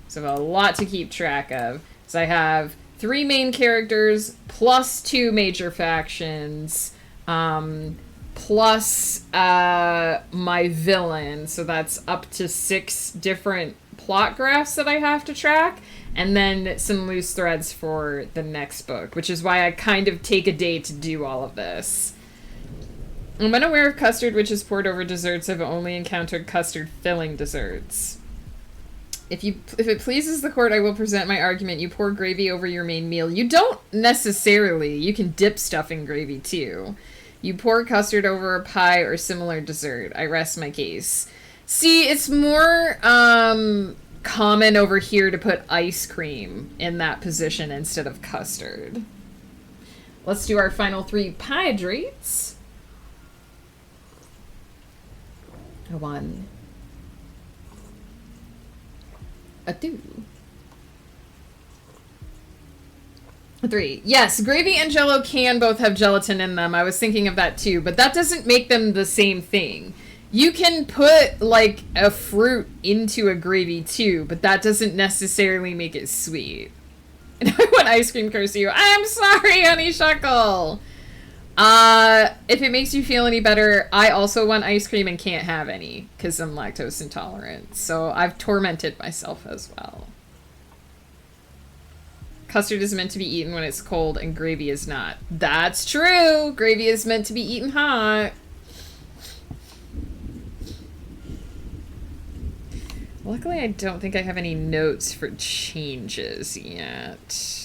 So I have a lot to keep track of. So I have 3 main characters plus 2 major factions, plus my villain. So that's up to 6 different plot graphs that I have to track. And then some loose threads for the next book, which is why I kind of take a day to do all of this. I'm unaware of custard which is poured over desserts. I've only encountered custard filling desserts. If it pleases the court, I will present my argument. You pour gravy over your main meal. You don't necessarily. You can dip stuff in gravy too. You pour custard over a pie or similar dessert. I rest my case. See, it's more common over here to put ice cream in that position instead of custard. Let's do our final 3 hydrates. 1, a 2, 3. Yes, gravy and Jell-O can both have gelatin in them. I was thinking of that too, but that doesn't make them the same thing. You can put, like, a fruit into a gravy too, but that doesn't necessarily make it sweet. And I want ice cream, curse you. I'm sorry, honey shuckle. If it makes you feel any better, I also want ice cream and can't have any because I'm lactose intolerant. So I've tormented myself as well. Custard is meant to be eaten when it's cold and gravy is not. That's true. Gravy is meant to be eaten hot. Luckily, I don't think I have any notes for changes yet.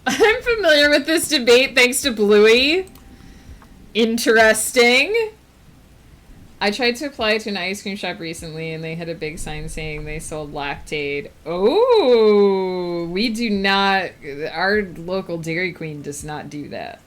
I'm familiar with this debate thanks to Bluey. Interesting. I tried to apply to an ice cream shop recently and they had a big sign saying they sold Lactaid. Oh, we do not, our local Dairy Queen does not do that.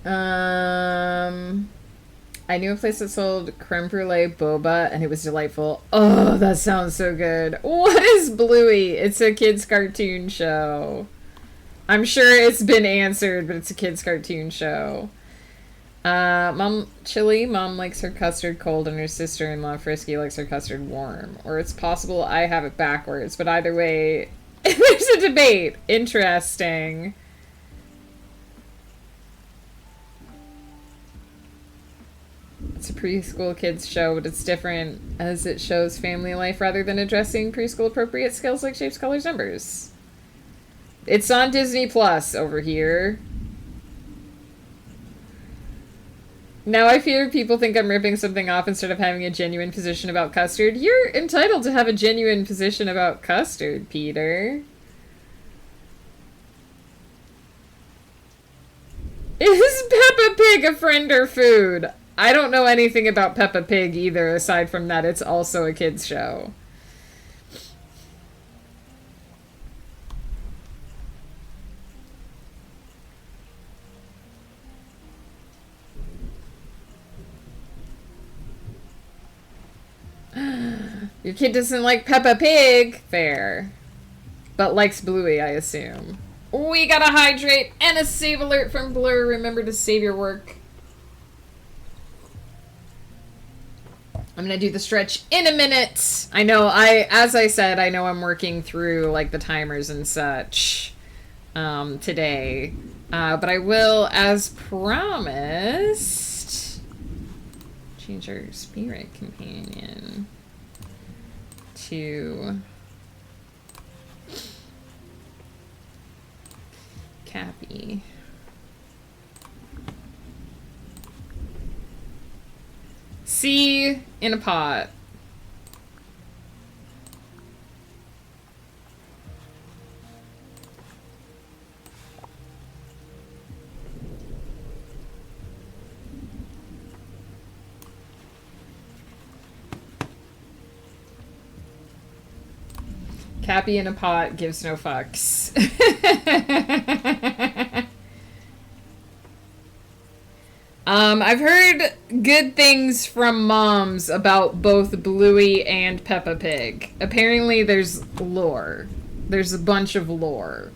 Um, I knew a place that sold creme brulee boba, and it was delightful. Oh, that sounds so good. What is Bluey? It's a kids' cartoon show. I'm sure it's been answered, but it's a kids' cartoon show. Mom, Chili, Mom likes her custard cold, and her sister-in-law, Frisky, likes her custard warm. Or it's possible I have it backwards, but either way, there's a debate. Interesting. It's a preschool kids show, but it's different as it shows family life rather than addressing preschool appropriate skills like shapes, colors, numbers. It's on Disney Plus over here. Now I fear people think I'm ripping something off instead of having a genuine position about custard. You're entitled to have a genuine position about custard, Peter. Is Peppa Pig a friend or food? I don't know anything about Peppa Pig either, aside from that it's also a kids show. Your kid doesn't like Peppa Pig. Fair. But likes Bluey, I assume. We gotta hydrate and a save alert from Blur. Remember to save your work. I'm gonna do the stretch in a minute. I know, as I said, I know I'm working through like the timers and such today. But I will, as promised, change our spirit companion to Cappy. C in a pot. Cappy in a pot gives no fucks. I've heard good things from moms about both Bluey and Peppa Pig. Apparently there's lore. There's a bunch of lore.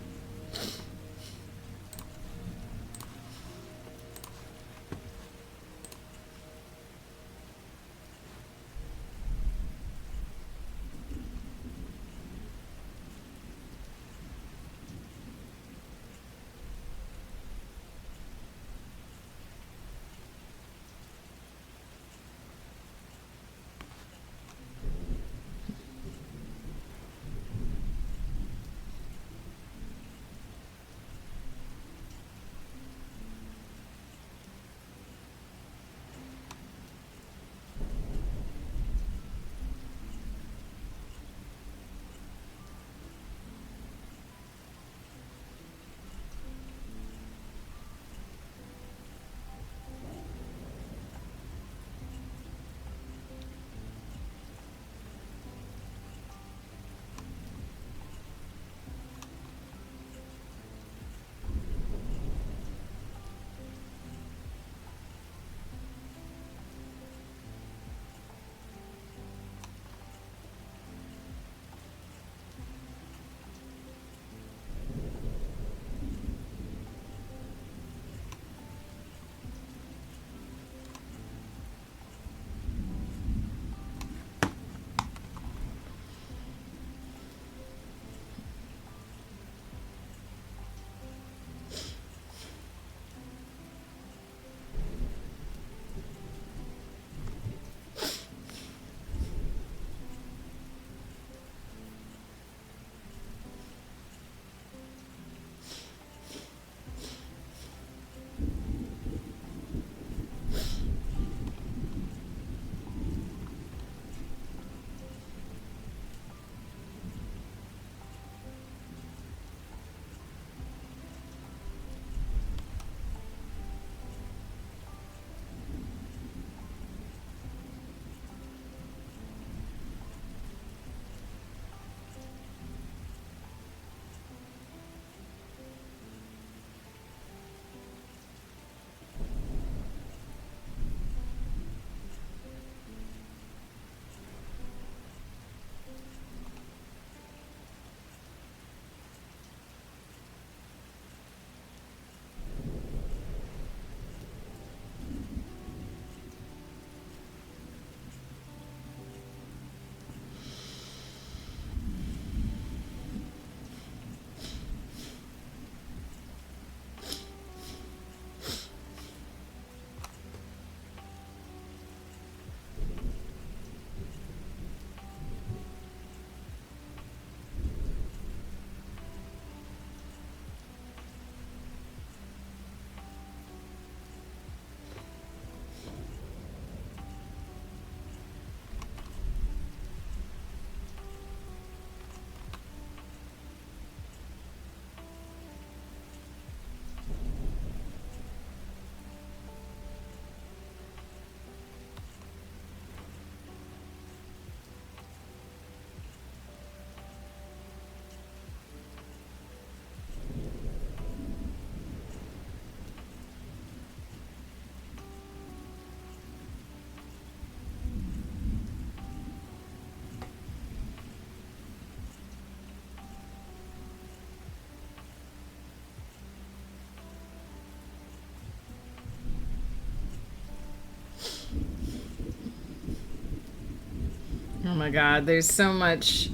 Oh my god, there's so much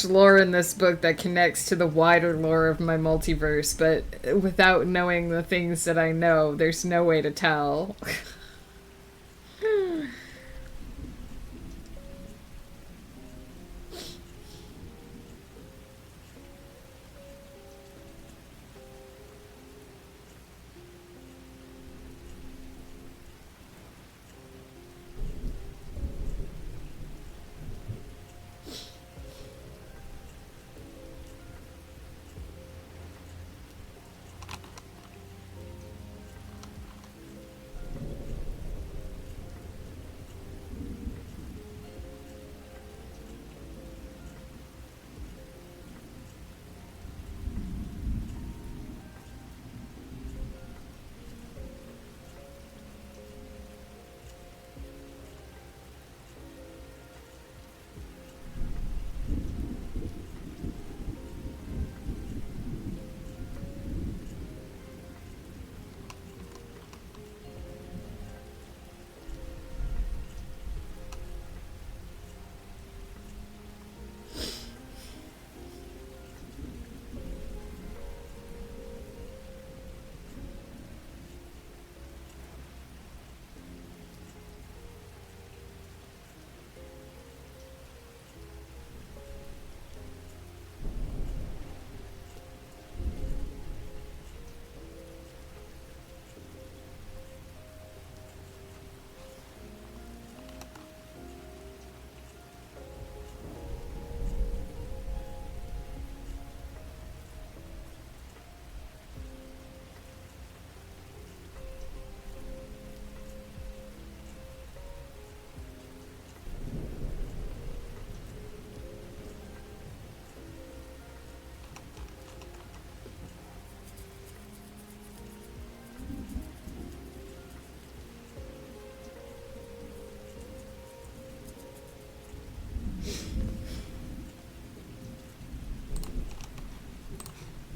lore in this book that connects to the wider lore of my multiverse, but without knowing the things that I know, there's no way to tell.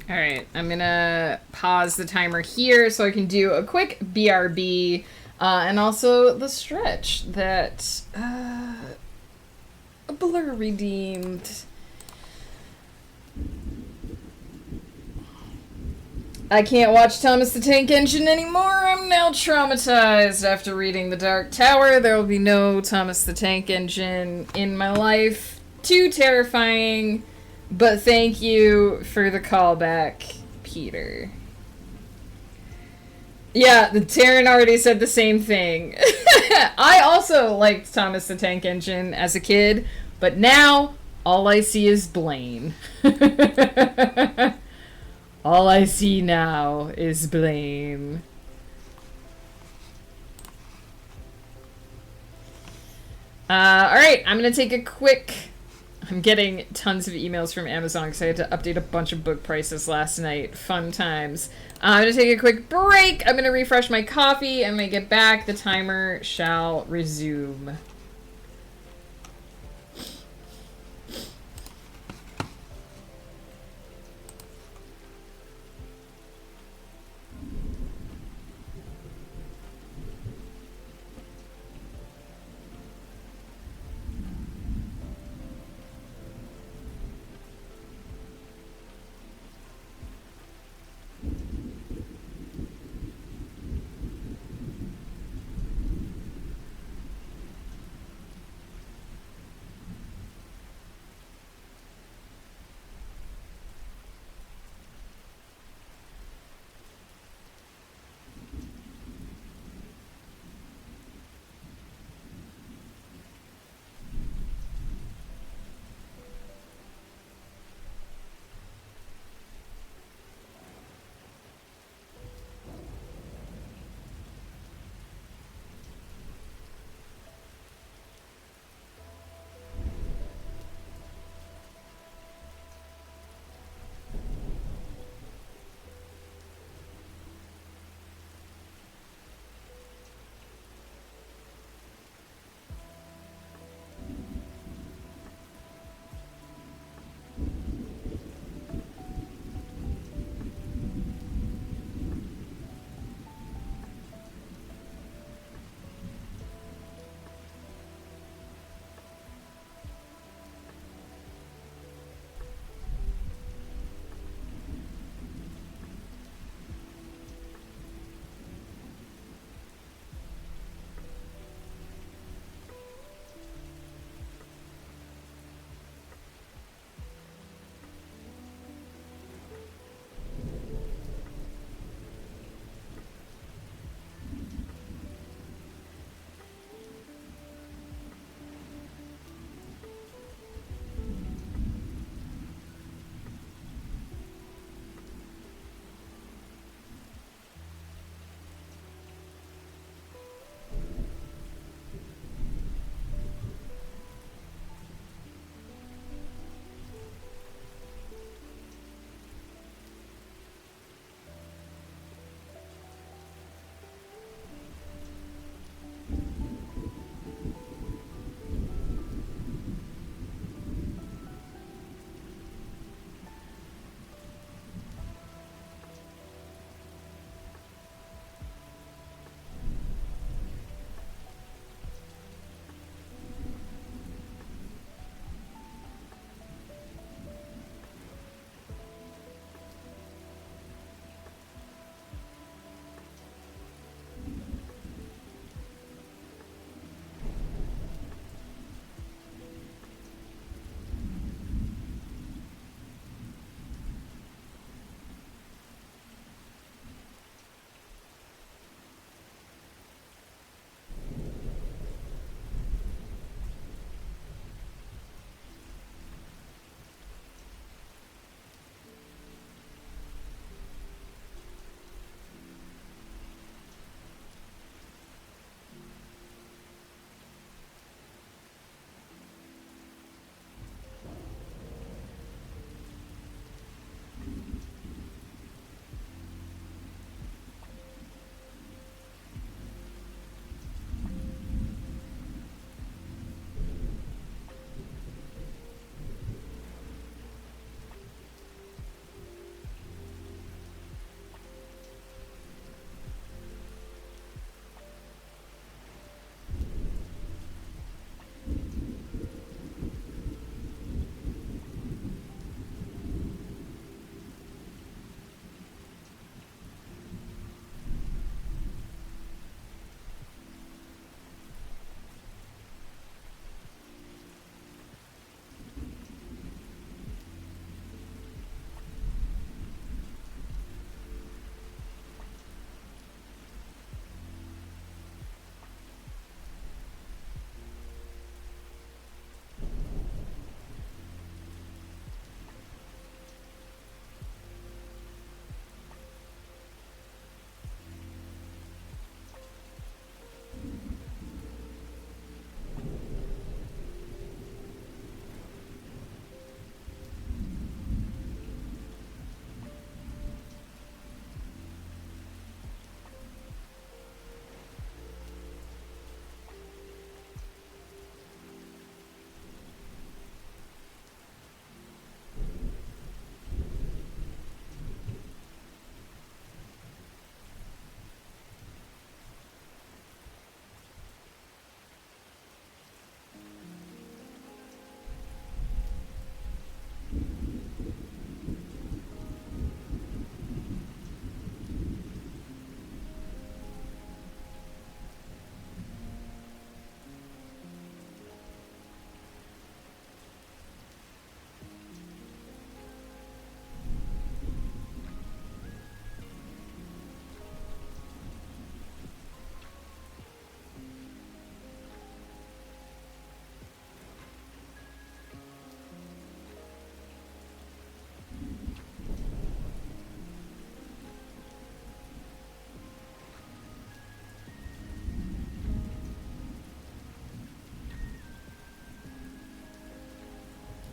Alright, I'm gonna pause the timer here so I can do a quick BRB and also the stretch that Blur redeemed. I can't watch Thomas the Tank Engine anymore. I'm now traumatized after reading The Dark Tower. There will be no Thomas the Tank Engine in my life. Too terrifying. But thank you for the callback, Peter. Yeah, the Taryn already said the same thing. I also liked Thomas the Tank Engine as a kid, but now all I see is Blaine. All I see now is Blaine. Alright, I'm gonna take a quick... I'm getting tons of emails from Amazon because I had to update a bunch of book prices last night. Fun times. I'm going to take a quick break. I'm going to refresh my coffee, and when I get back, the timer shall resume.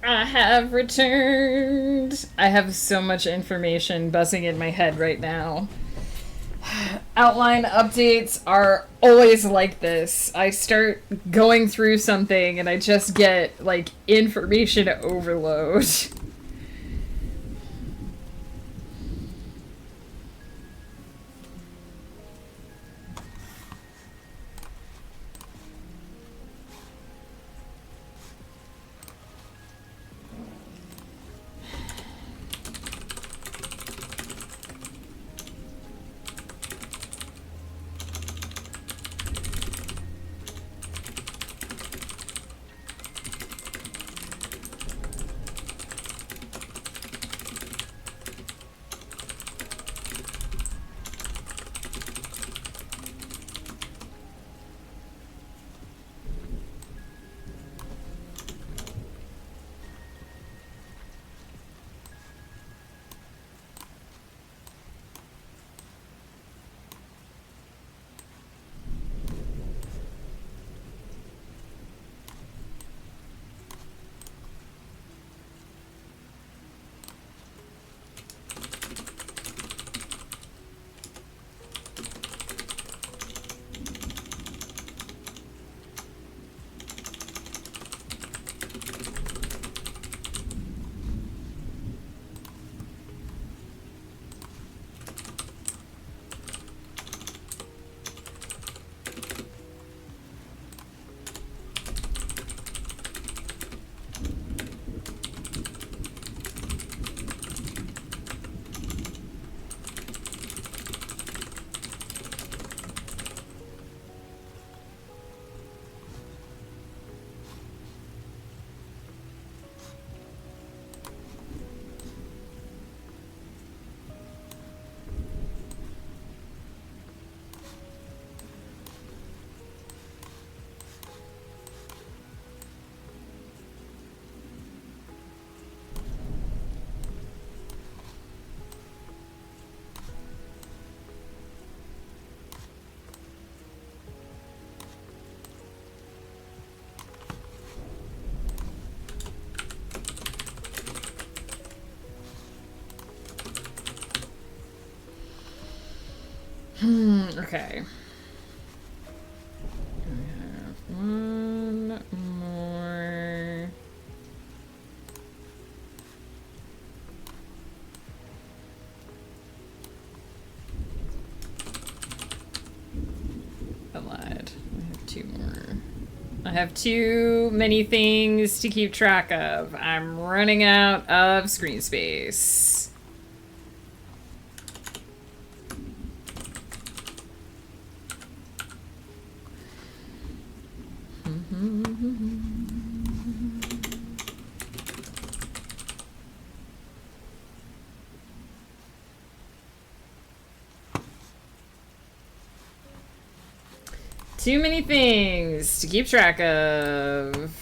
I have returned. I have so much information buzzing in my head right now. Outline updates are always like this. I start going through something and I just get, like, information overload. Okay. I have one more. I lied. I have two more. I have too many things to keep track of. I'm running out of screen space. Too many things to keep track of.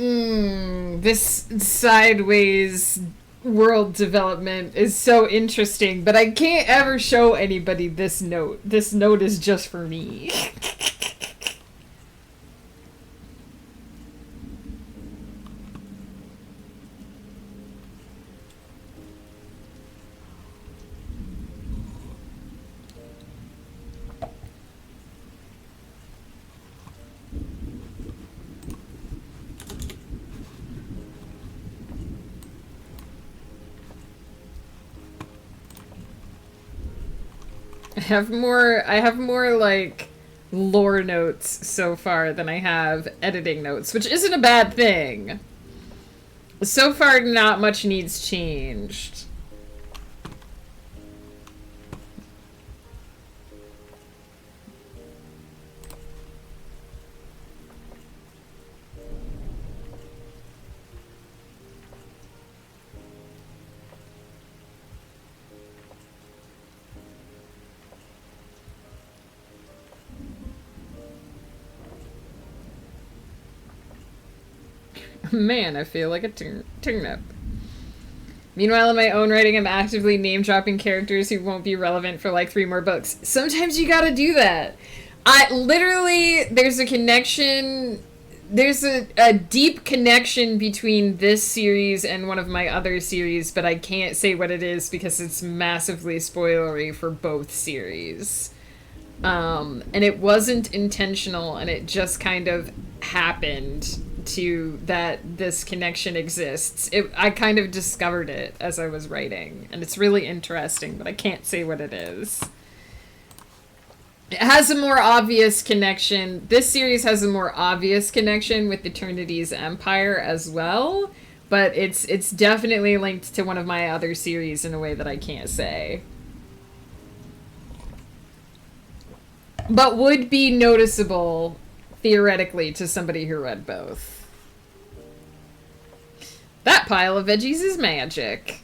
This sideways world development is so interesting, but I can't ever show anybody this note. This note is just for me. I have more like lore notes so far than I have editing notes, which isn't a bad thing. So far, not much needs changed. Man, I feel like a turnip. Meanwhile, in my own writing, I'm actively name-dropping characters who won't be relevant for like 3 more books. Sometimes you gotta do that. There's a connection, there's a deep connection between this series and one of my other series, but I can't say what it is because it's massively spoilery for both series. And it wasn't intentional, and it just kind of happened to that this connection exists. I kind of discovered it as I was writing, and it's really interesting, but I can't say what it is. It has a more obvious connection. This series has a more obvious connection with Eternity's Empire as well, but it's definitely linked to one of my other series in a way that I can't say. But would be noticeable, theoretically, to somebody who read both. That pile of veggies is magic.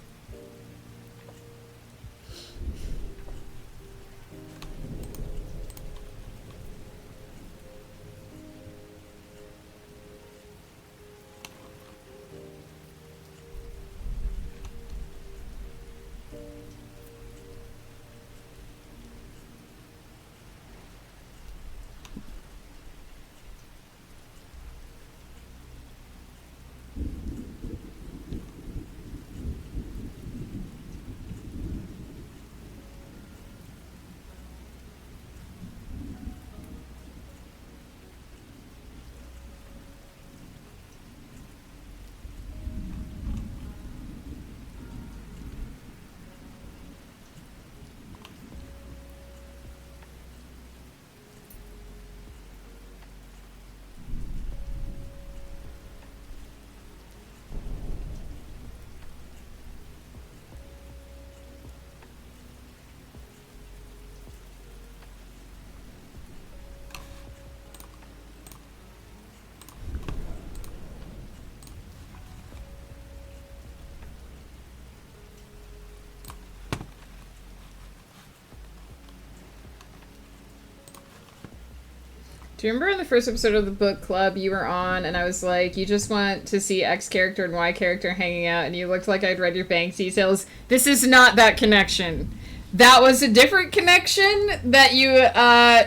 Do you remember in the first episode of the book club you were on and I was like, you just want to see X character and Y character hanging out and you looked like I'd read your bank details? This is not that connection. That was a different connection that you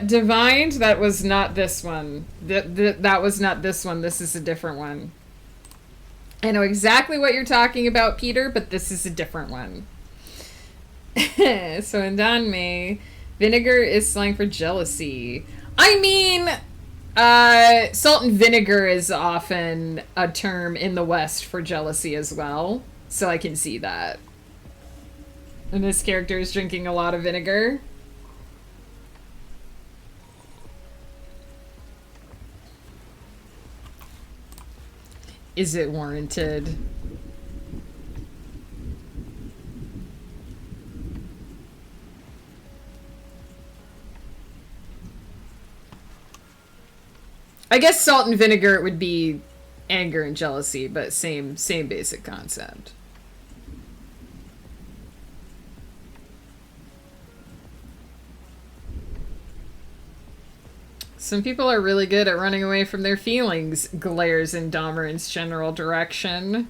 divined. That was not this one. That was not this one. This is a different one. I know exactly what you're talking about, Peter, but this is a different one. So in Danmei, vinegar is slang for jealousy. I mean, salt and vinegar is often a term in the West for jealousy as well, so I can see that. And this character is drinking a lot of vinegar. Is it warranted? I guess salt and vinegar would be anger and jealousy, but same basic concept. Some people are really good at running away from their feelings, glares in Domeran's general direction.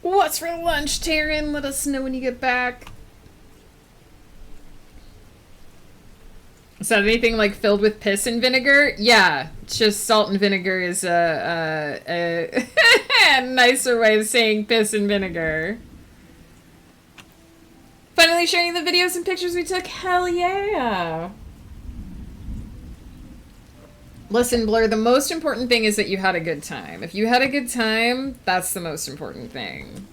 What's for lunch, Taryn? Let us know when you get back. Is that anything like filled with piss and vinegar? Yeah, it's just salt and vinegar is a nicer way of saying piss and vinegar. Finally sharing the videos and pictures we took. Hell yeah. Listen, Blur, the most important thing is that you had a good time. If you had a good time, that's the most important thing.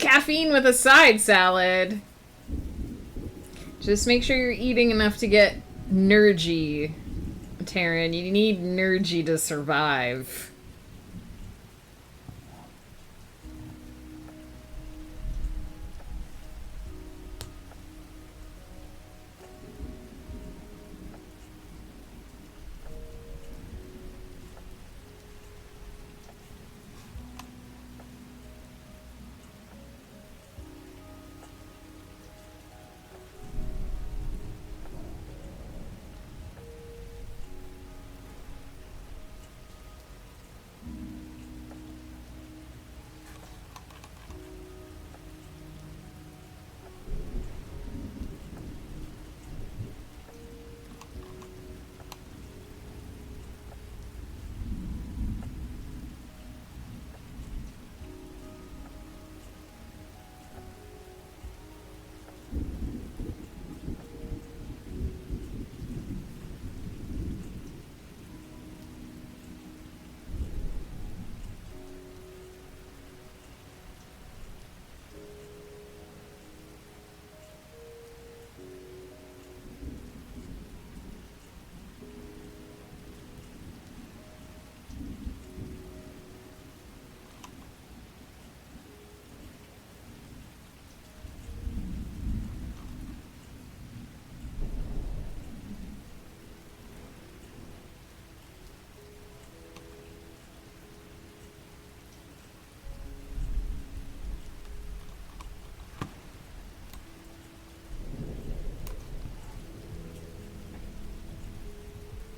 caffeine with a side salad. Just make sure you're eating enough to get energy, Taryn. You need energy to survive.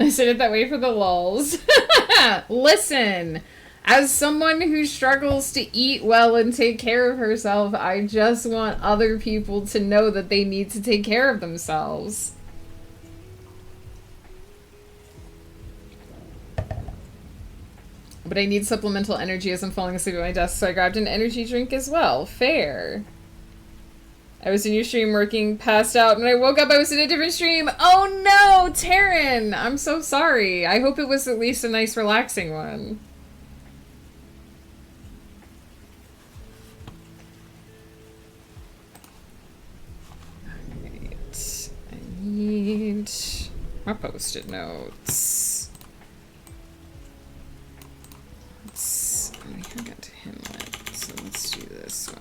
I said it that way for the lulz. Listen, as someone who struggles to eat well and take care of herself, I just want other people to know that they need to take care of themselves. But I need supplemental energy as I'm falling asleep at my desk, so I grabbed an energy drink as well. Fair. I was in your stream working, passed out, and when I woke up I was in a different stream. Oh no, Taryn! I'm so sorry. I hope it was at least a nice relaxing one. Alright. I need my post-it notes. I haven't got to him yet, so let's do this one.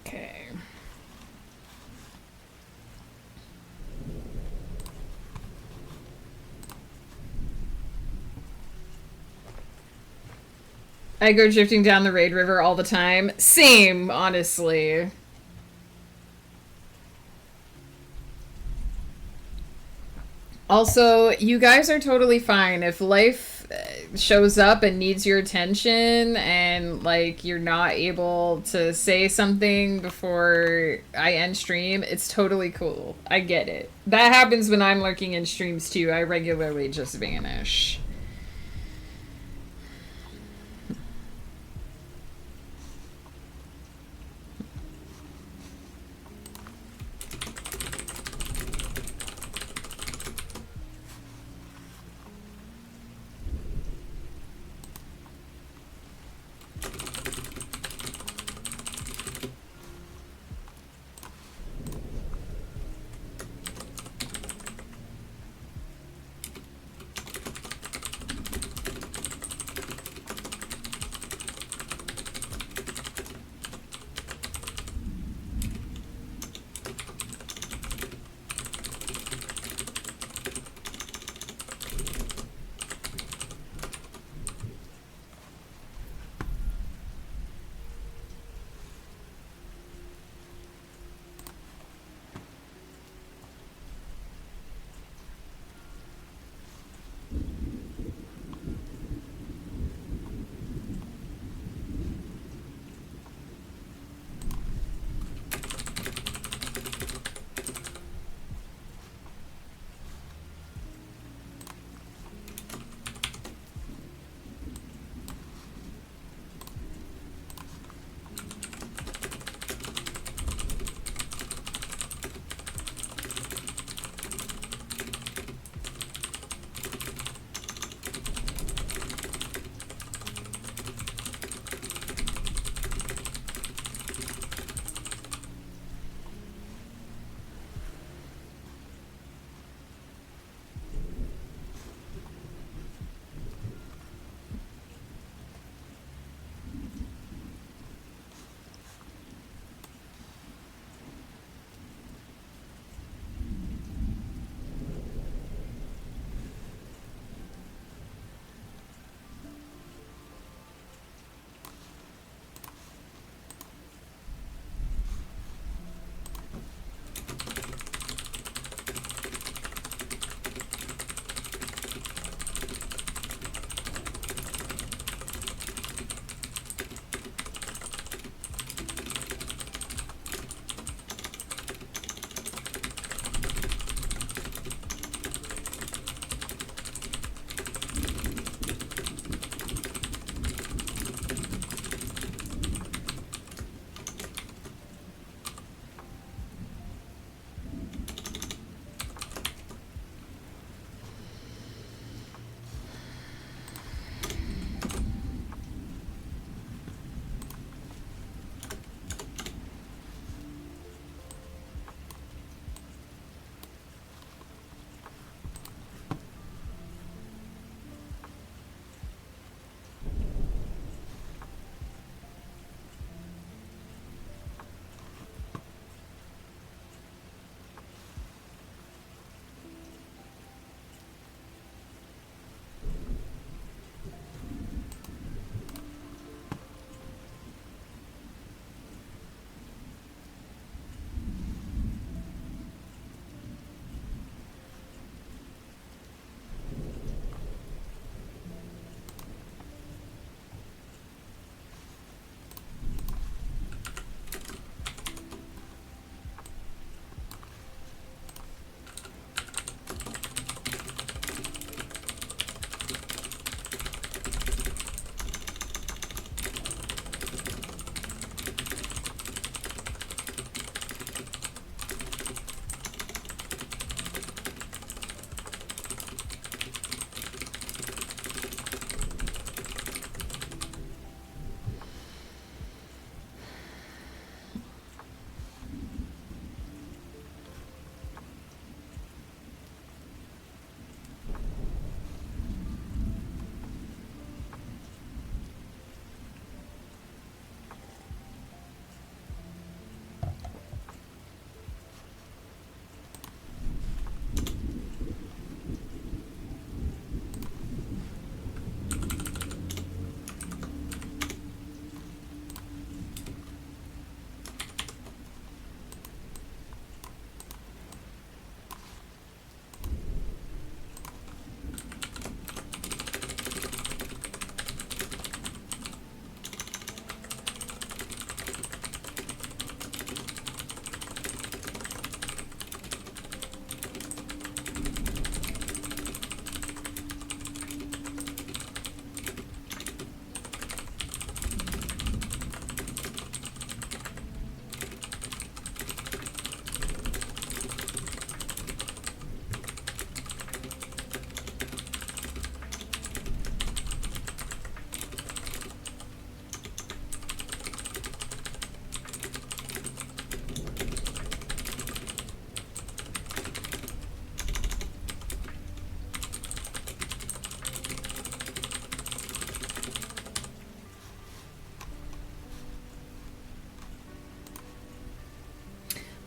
Okay. I go drifting down the Raid River all the time. Same, honestly. Also, you guys are totally fine. If life shows up and needs your attention and, like, you're not able to say something before I end stream, it's totally cool. I get it. That happens when I'm lurking in streams, too. I regularly just vanish.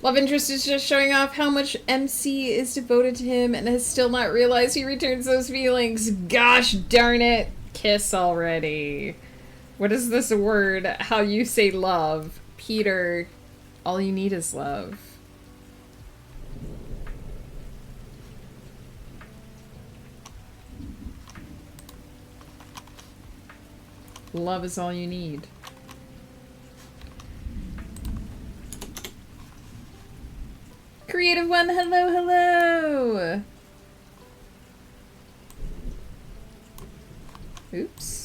Love interest is just showing off how much MC is devoted to him and has still not realized he returns those feelings. Gosh darn it. Kiss already. What is this word? How you say love? Peter, all you need is love. Love is all you need. Creative one, hello, hello! Oops.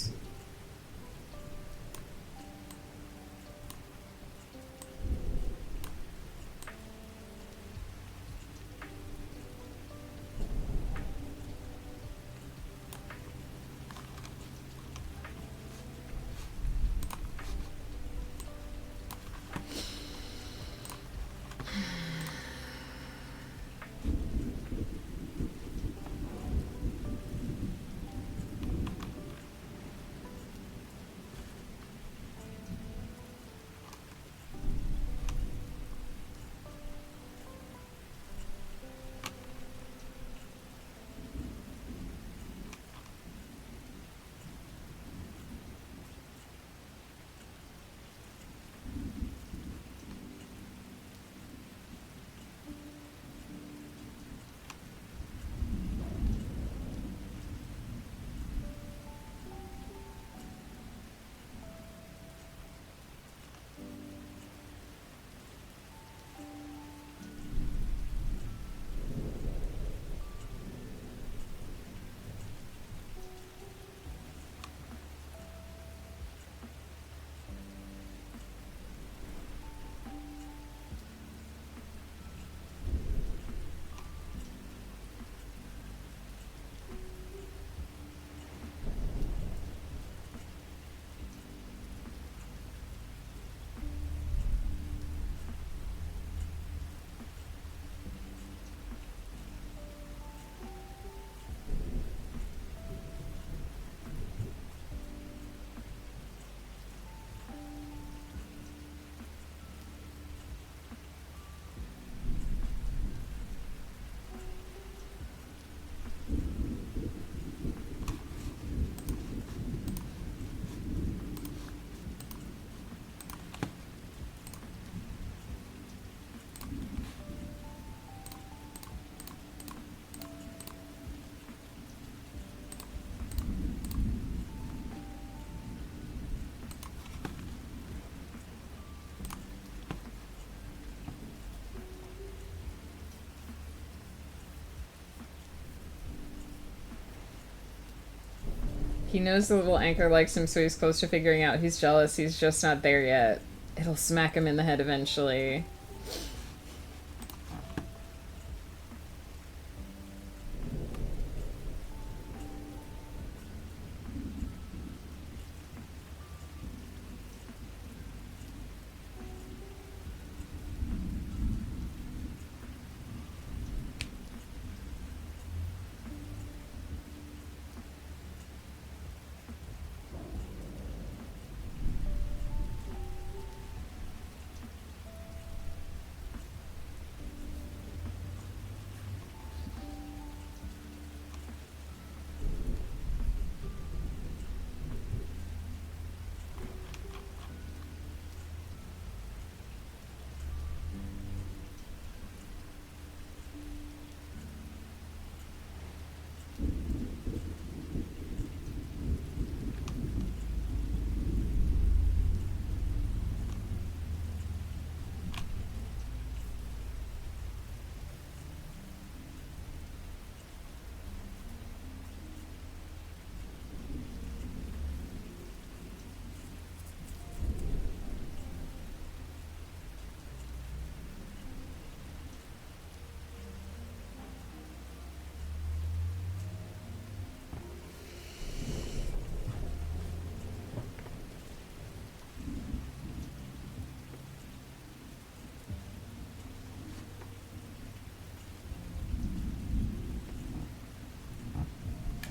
He knows the little anchor likes him, so he's close to figuring out he's jealous. He's just not there yet. It'll smack him in the head eventually.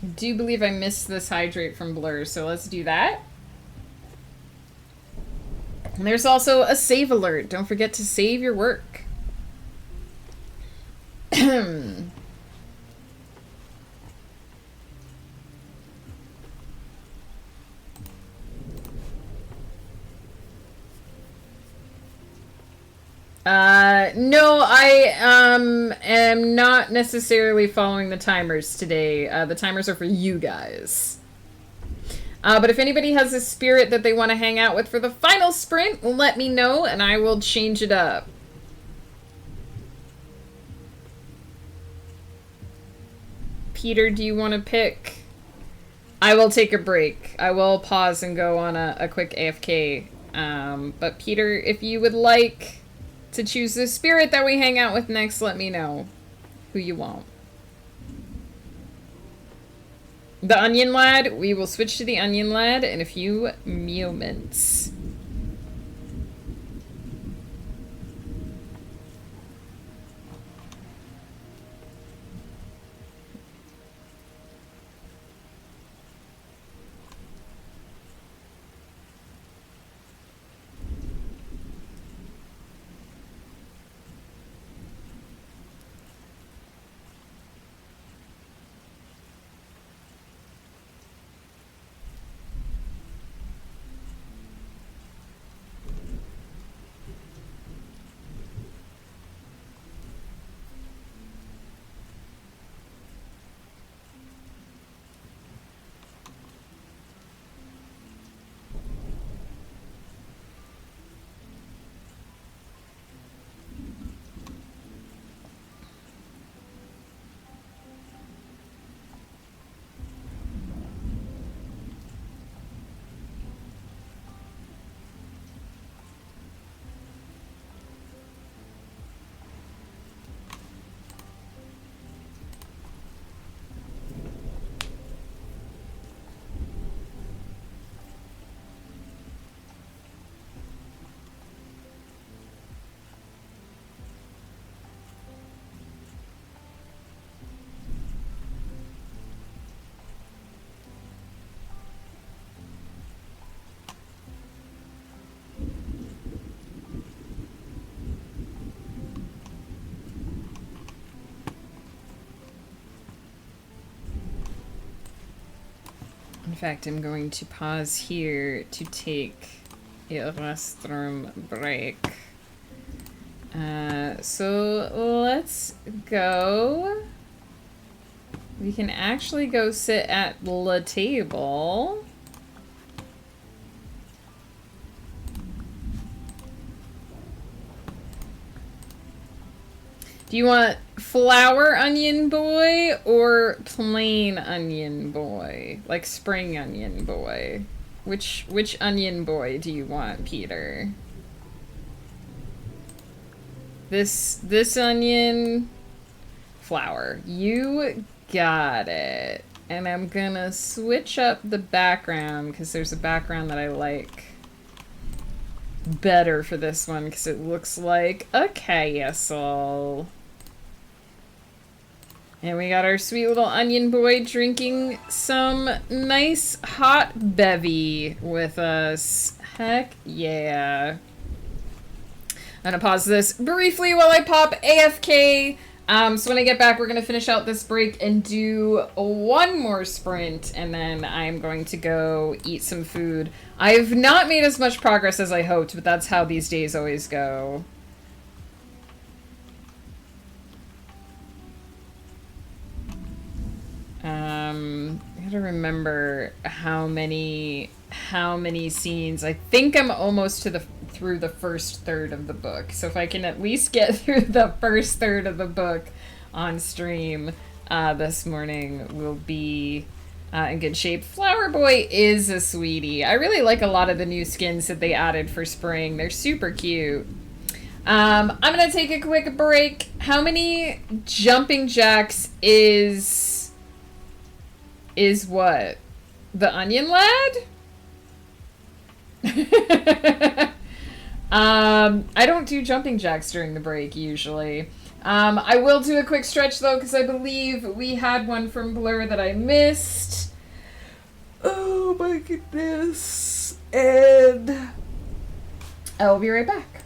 I do believe I missed this hydrate from Blur, so let's do that. And there's also a save alert. Don't forget to save your work. No, I am not necessarily following the timers today. The timers are for you guys. But if anybody has a spirit that they want to hang out with for the final sprint, let me know and I will change it up. Peter, do you want to pick? I will take a break. I will pause and go on a quick AFK. But Peter, if you would like to choose the spirit that we hang out with next, let me know who you want. The Onion Lad, we will switch to the Onion Lad in a few moments. In fact, I'm going to pause here to take a restroom break. So let's go. We can actually go sit at the table. Do you want flower onion boy or plain onion boy? Like spring onion boy? Which onion boy do you want, Peter? This onion flower. You got it. And I'm gonna switch up the background because there's a background that I like better for this one because it looks like a castle. And we got our sweet little onion boy drinking some nice hot bevy with us. Heck yeah. I'm gonna pause this briefly while I pop AFK. So when I get back, we're gonna finish out this break and do one more sprint, and then I'm going to go eat some food. I've not made as much progress as I hoped, but that's how these days always go. I gotta remember how many scenes. I think I'm almost to through the first third of the book. So if I can at least get through the first third of the book on stream this morning, we'll be in good shape. Flower Boy is a sweetie. I really like a lot of the new skins that they added for spring. They're super cute. I'm gonna take a quick break. How many jumping jacks is what? The Onion Lad? I don't do jumping jacks during the break usually. I will do a quick stretch though because I believe we had one from Blur that I missed. Oh my goodness. And I'll be right back.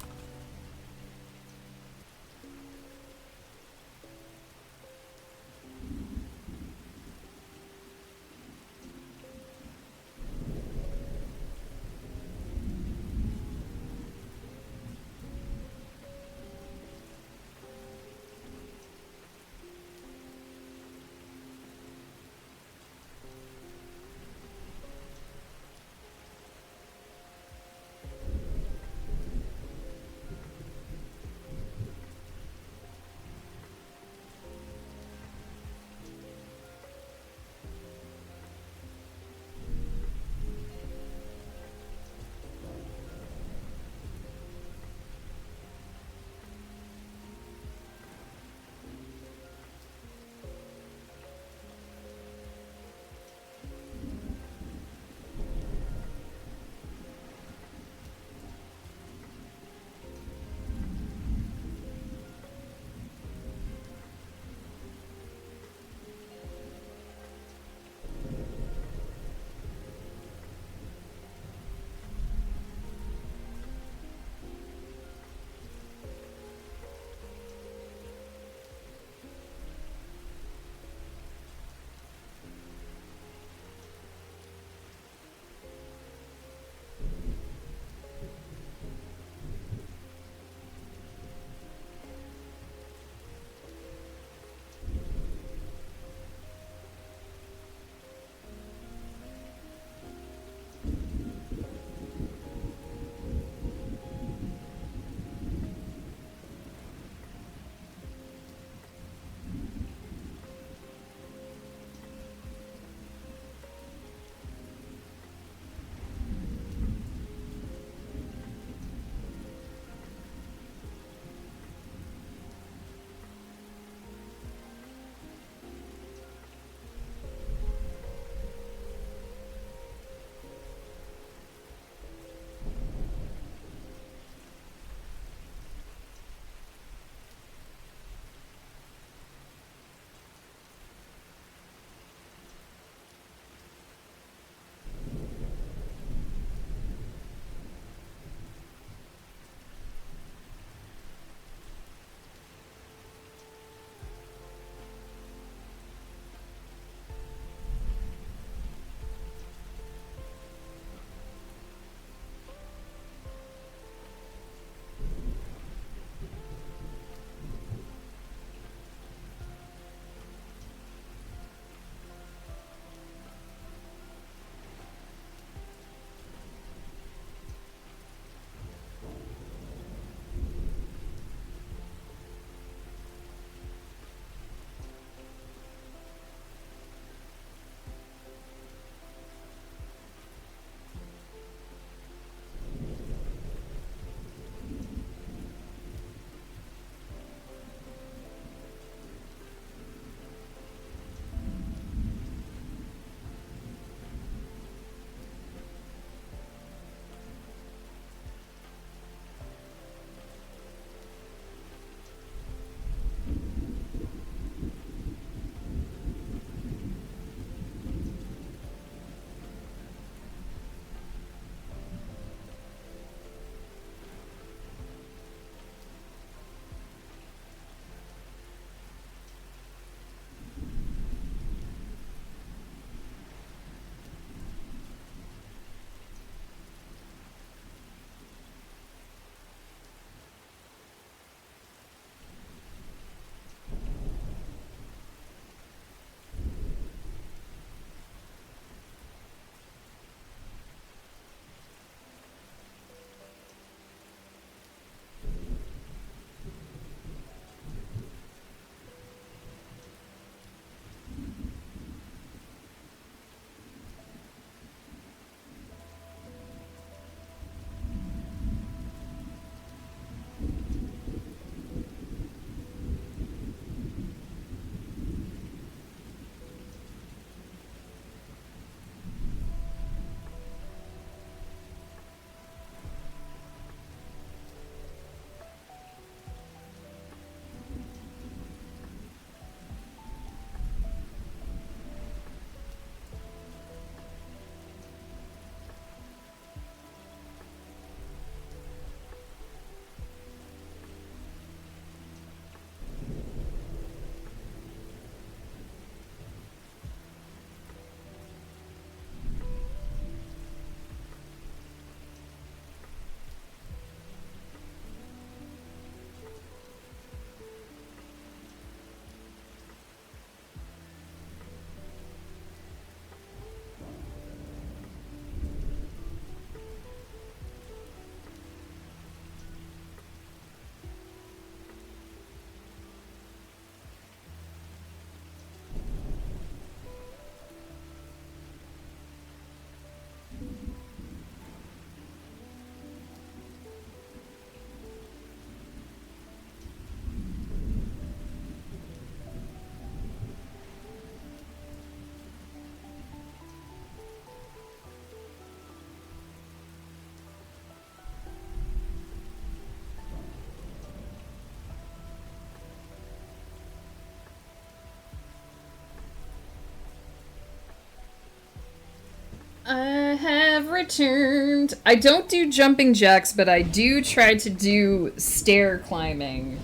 I have returned. I don't do jumping jacks, but I do try to do stair climbing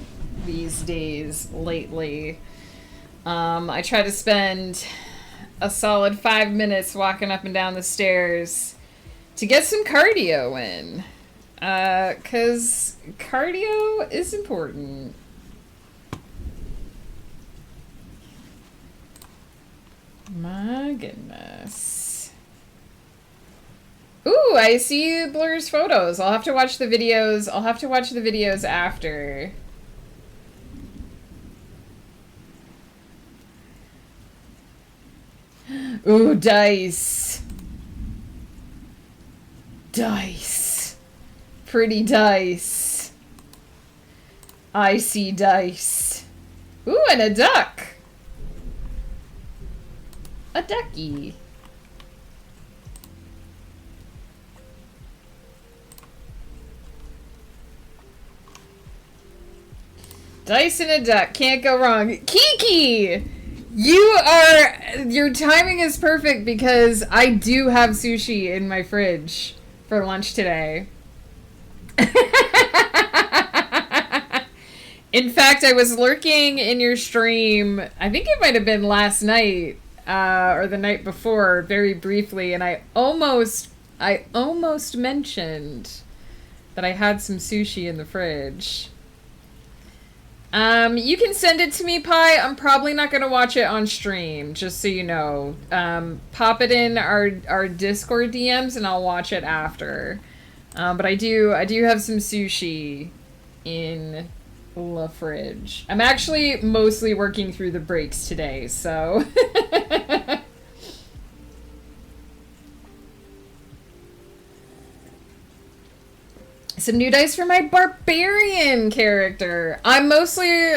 these days lately. I try to spend a solid 5 minutes walking up and down the stairs to get some cardio in. 'Cause cardio is important. My goodness. Ooh, I see Blur's photos. I'll have to watch the videos. I'll have to watch the videos after. Ooh, dice. Dice. Pretty dice. I see dice. Ooh, and a duck. A ducky. Dice and a duck. Can't go wrong. Kiki! Your timing is perfect because I do have sushi in my fridge for lunch today. In fact, I was lurking in your stream, I think it might have been last night, or the night before, very briefly, and I almost mentioned that I had some sushi in the fridge. You can send it to me, Pi. I'm probably not going to watch it on stream, just so you know. Pop it in our Discord DMs and I'll watch it after. But I do have some sushi in the fridge. I'm actually mostly working through the breaks today, so... Some new dice for my barbarian character. I'm mostly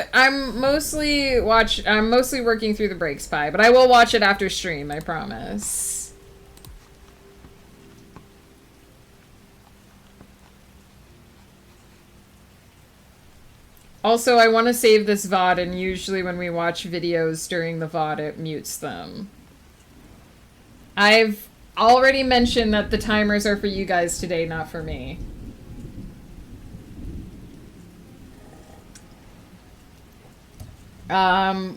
working through the breaks, Pi, but I will watch it after stream, I promise. Also, I want to save this VOD, and usually when we watch videos during the VOD, it mutes them. I've already mentioned that the timers are for you guys today, not for me.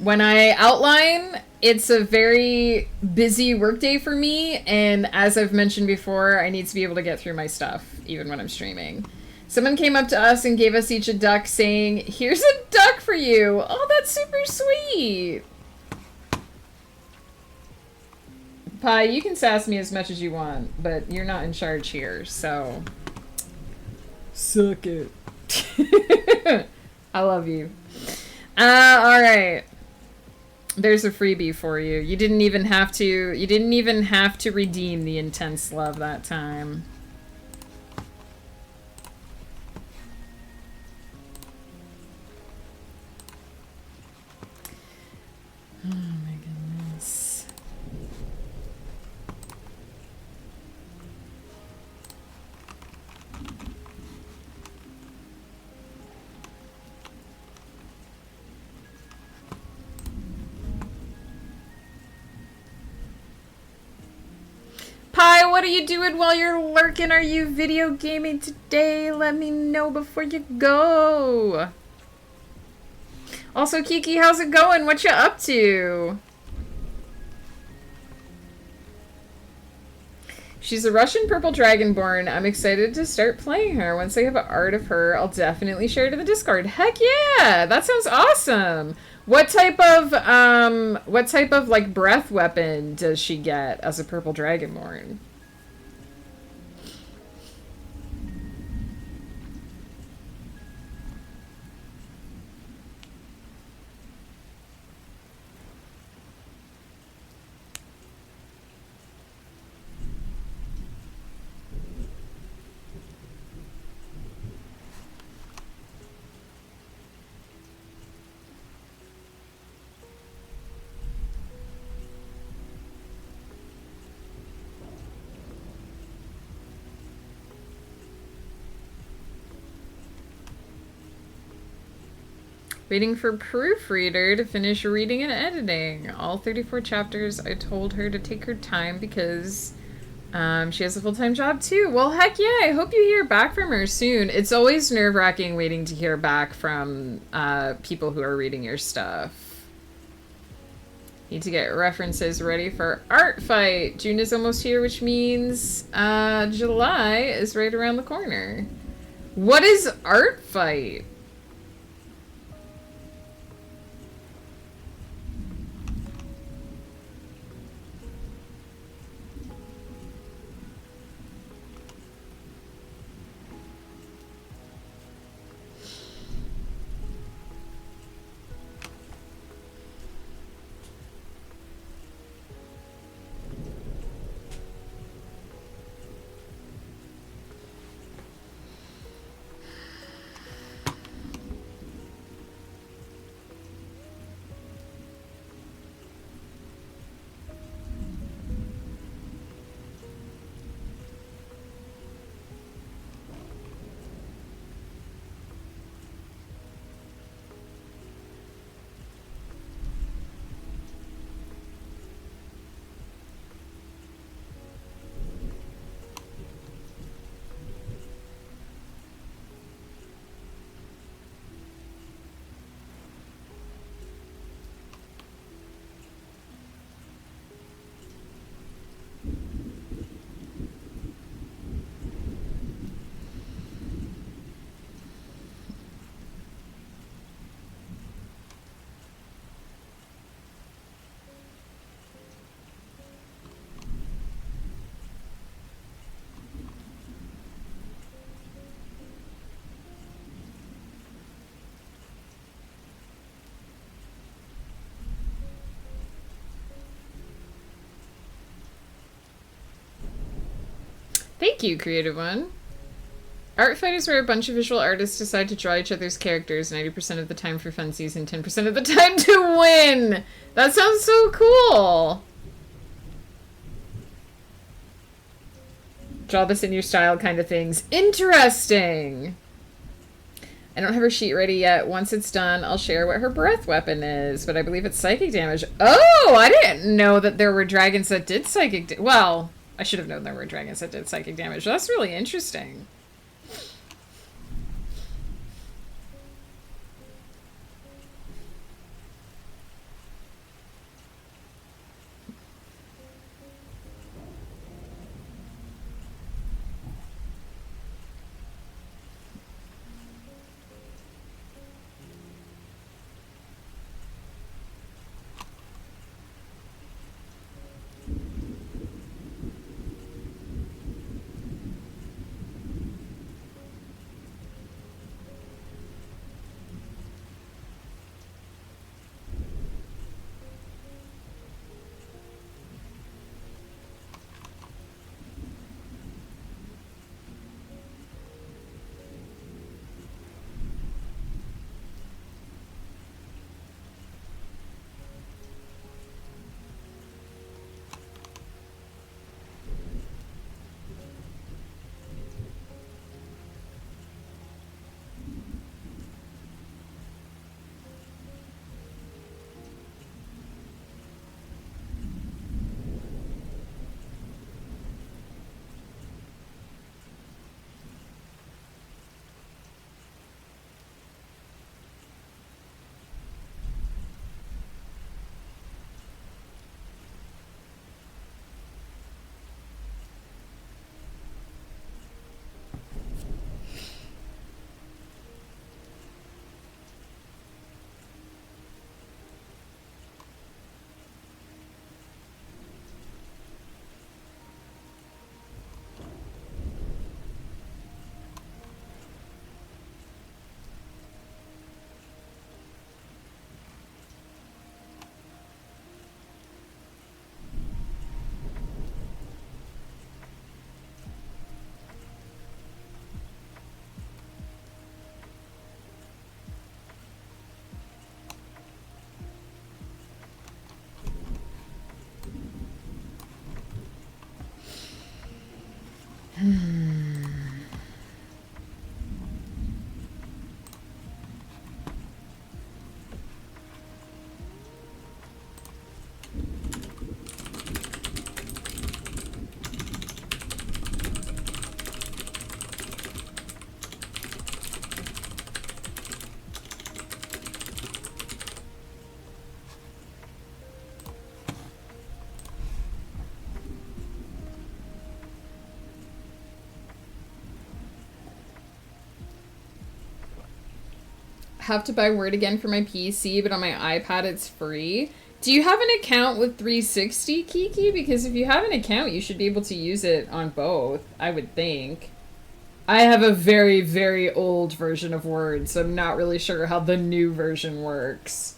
When I outline, it's a very busy workday for me, and as I've mentioned before, I need to be able to get through my stuff, even when I'm streaming. Someone came up to us and gave us each a duck, saying, "Here's a duck for you!" Oh, that's super sweet! Pi, you can sass me as much as you want, but you're not in charge here, so... Suck it. I love you. Alright. There's a freebie for you. You didn't even have to redeem the intense love that time. Oh my goodness. Pi, what are you doing while you're lurking? Are you video gaming today? Let me know before you go. Also, Kiki, how's it going? What you up to? She's a Russian purple dragonborn. I'm excited to start playing her. Once I have an art of her, I'll definitely share it in the Discord. Heck yeah! That sounds awesome! What type of like breath weapon does she get as a purple dragonborn? Waiting for proofreader to finish reading and editing. All 34 chapters. I told her to take her time because She has a full-time job too. Well, heck yeah, I hope you hear back from her soon. It's always nerve-wracking waiting to hear back from people who are reading your stuff. Need to get references ready for art fight. June is almost here, which means July is right around the corner. What is art fight? Thank you, Creative One. Art fight is where a bunch of visual artists decide to draw each other's characters 90% of the time for funsies and 10% of the time to win. That sounds so cool. Draw this in your style kind of things. Interesting. I don't have her sheet ready yet. Once it's done, I'll share what her breath weapon is, but I believe it's psychic damage. Oh, I didn't know that there were dragons that did psychic well, I should have known there were dragons that did psychic damage. That's really interesting. have to buy Word again for my PC, but on my iPad it's free. Do you have an account with 360, Kiki? Because if you have an account, you should be able to use it on both, I would think. I have a very, very old version of Word, so I'm not really sure how the new version works.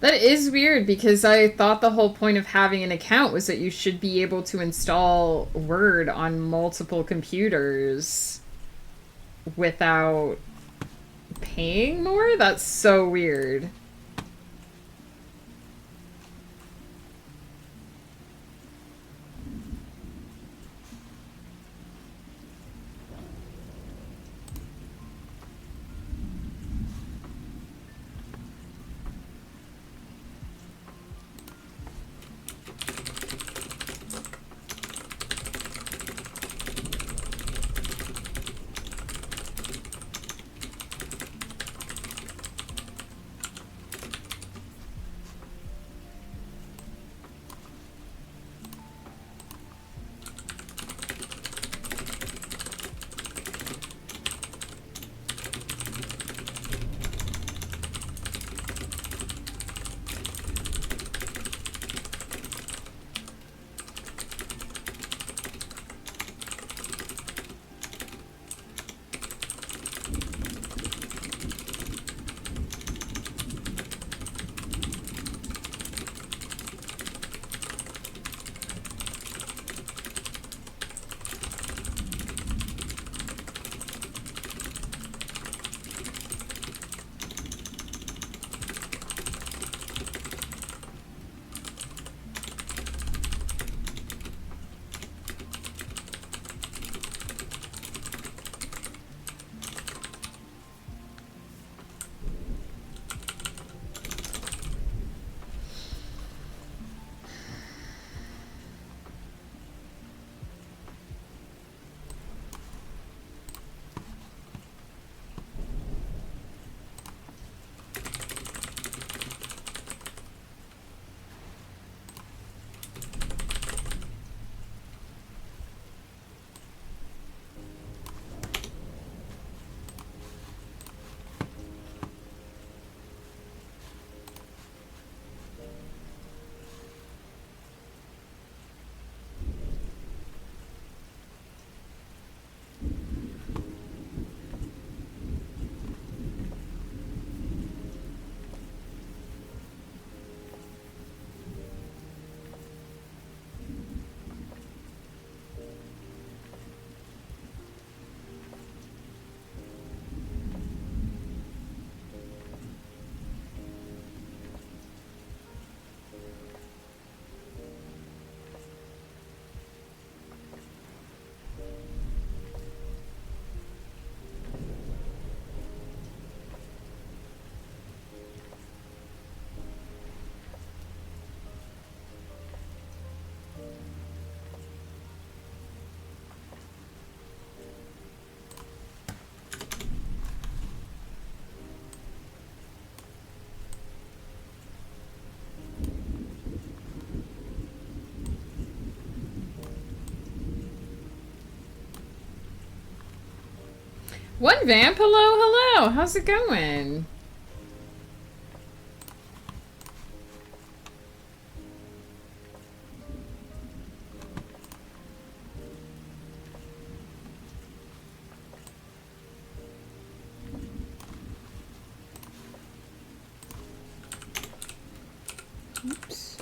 That is weird because I thought the whole point of having an account was that you should be able to install Word on multiple computers without paying more? That's so weird. One vamp, hello. How's it going? Oops.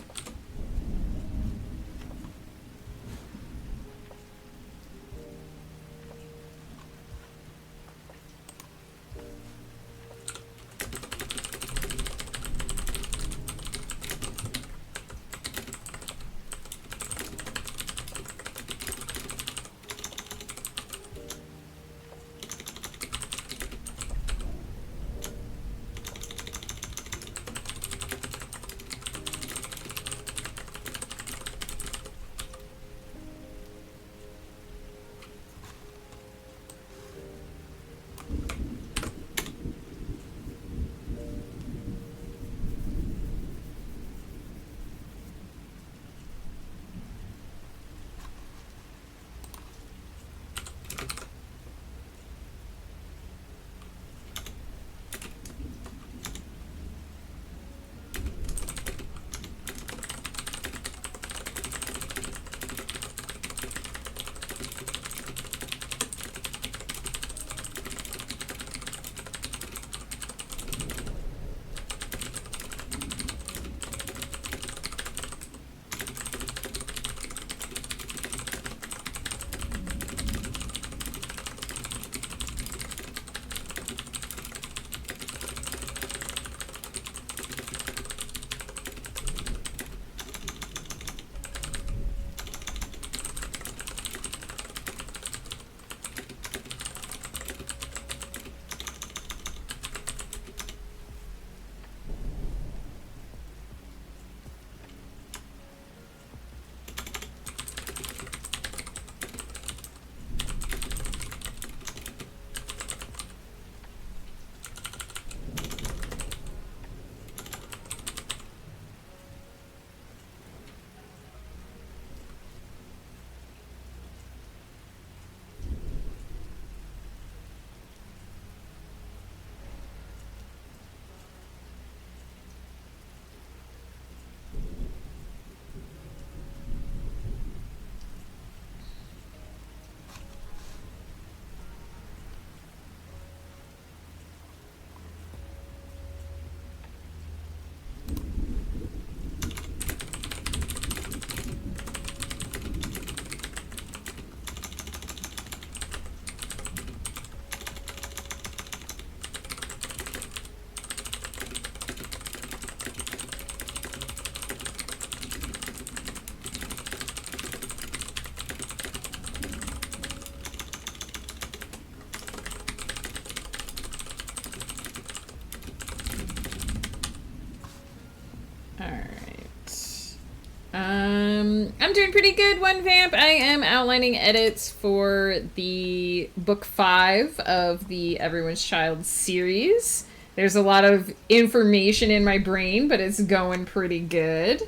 I'm doing pretty good, One Vamp. I am outlining edits for the book 5 of the Everyone's Child series. There's a lot of information in my brain, but it's going pretty good.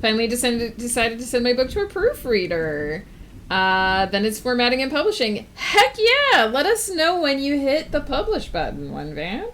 Finally decided to send my book to a proofreader. Then it's formatting and publishing. Heck yeah! Let us know when you hit the publish button, One Vamp.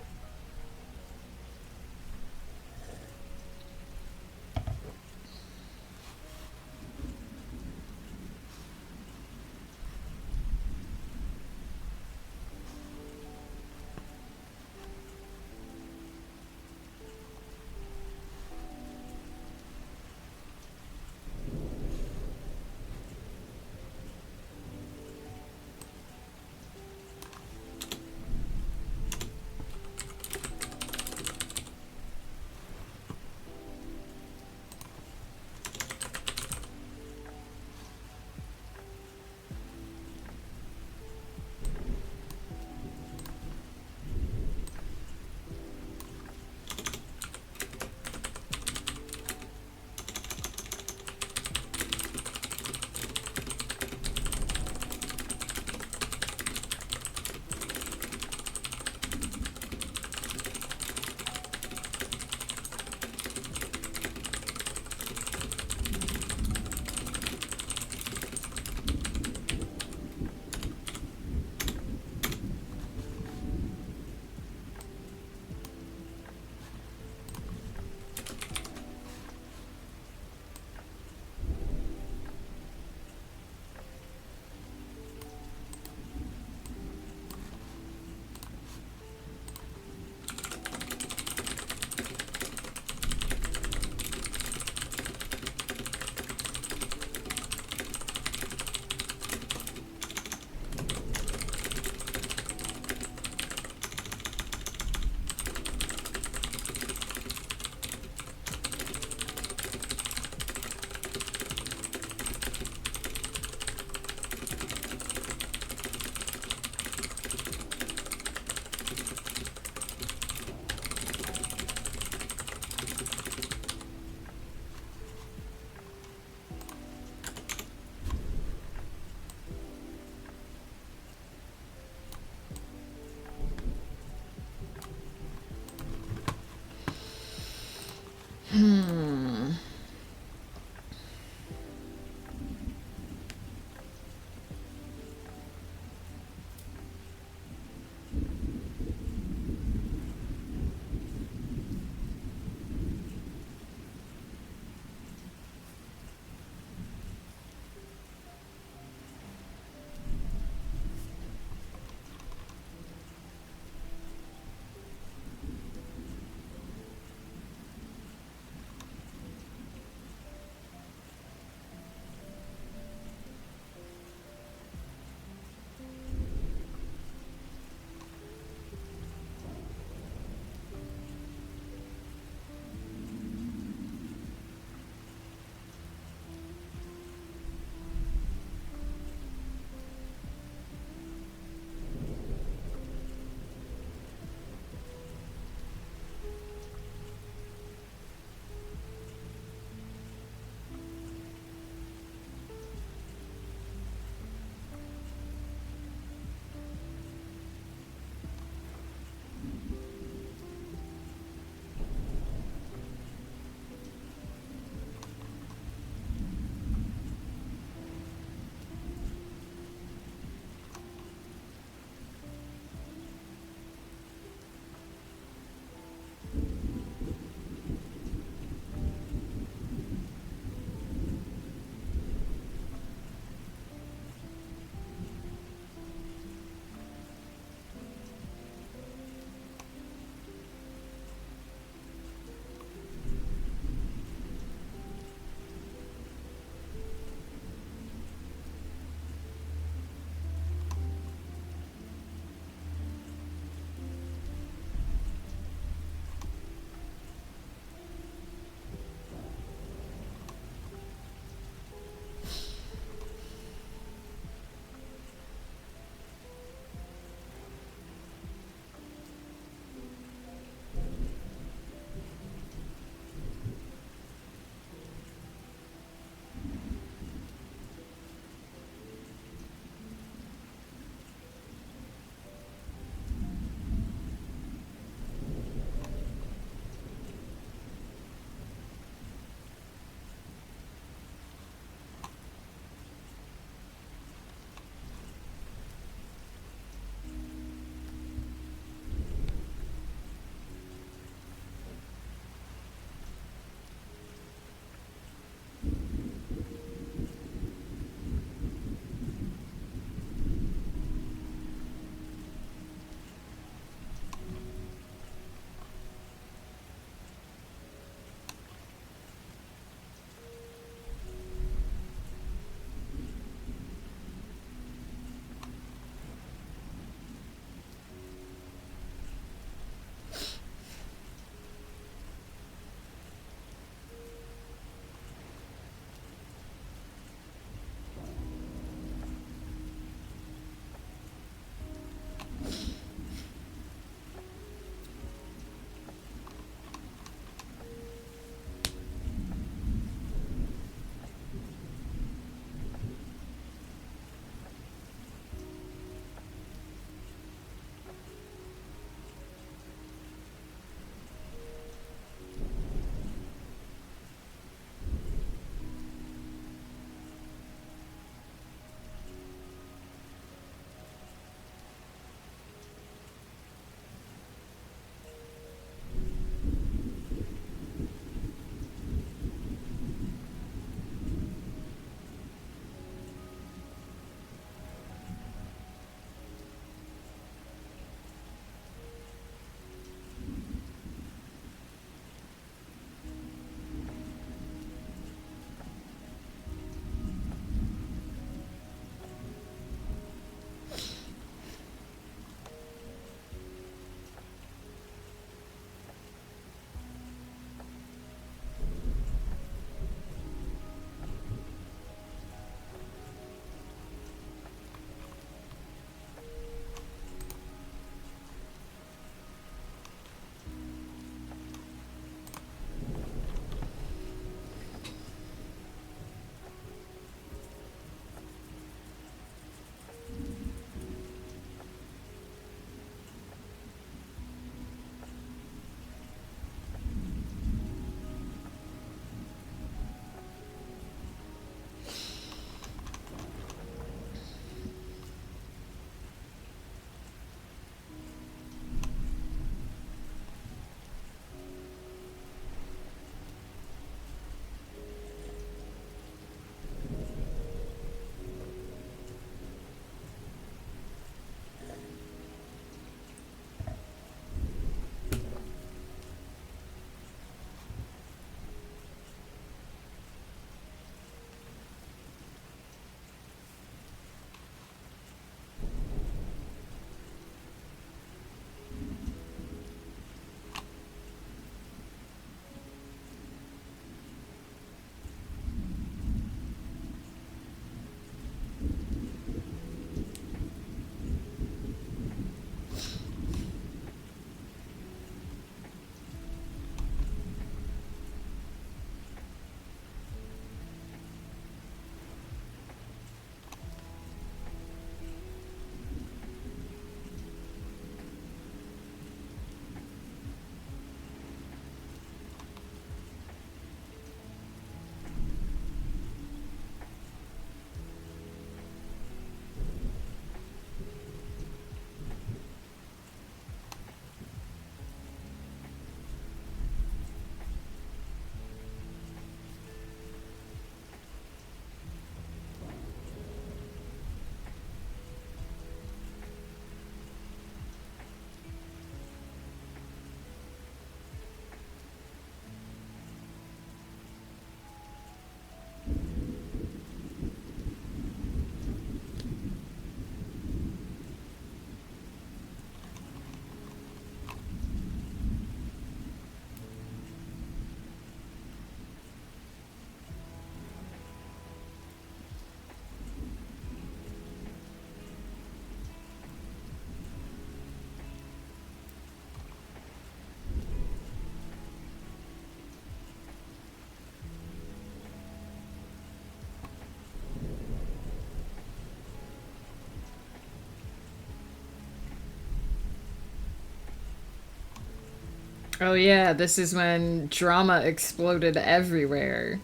Oh yeah, this is when drama exploded everywhere.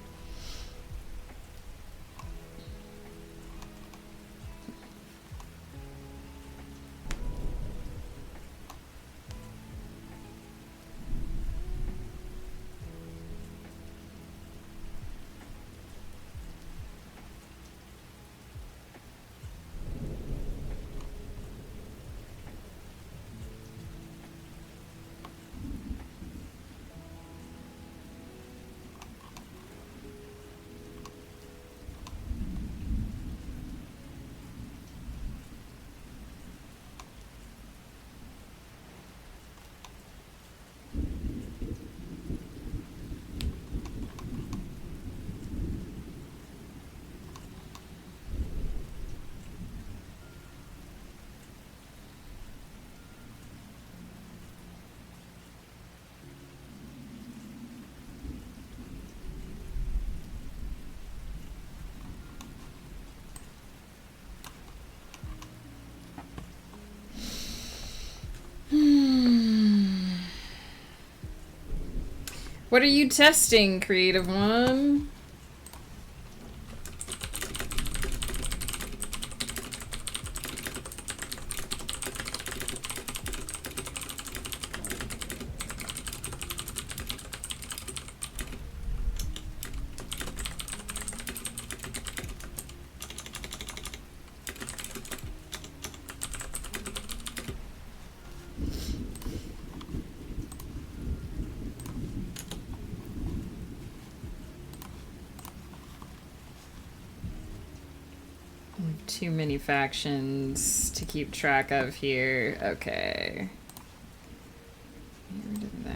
What are you testing, Creative One? Too many factions to keep track of here. Okay. Get rid of that.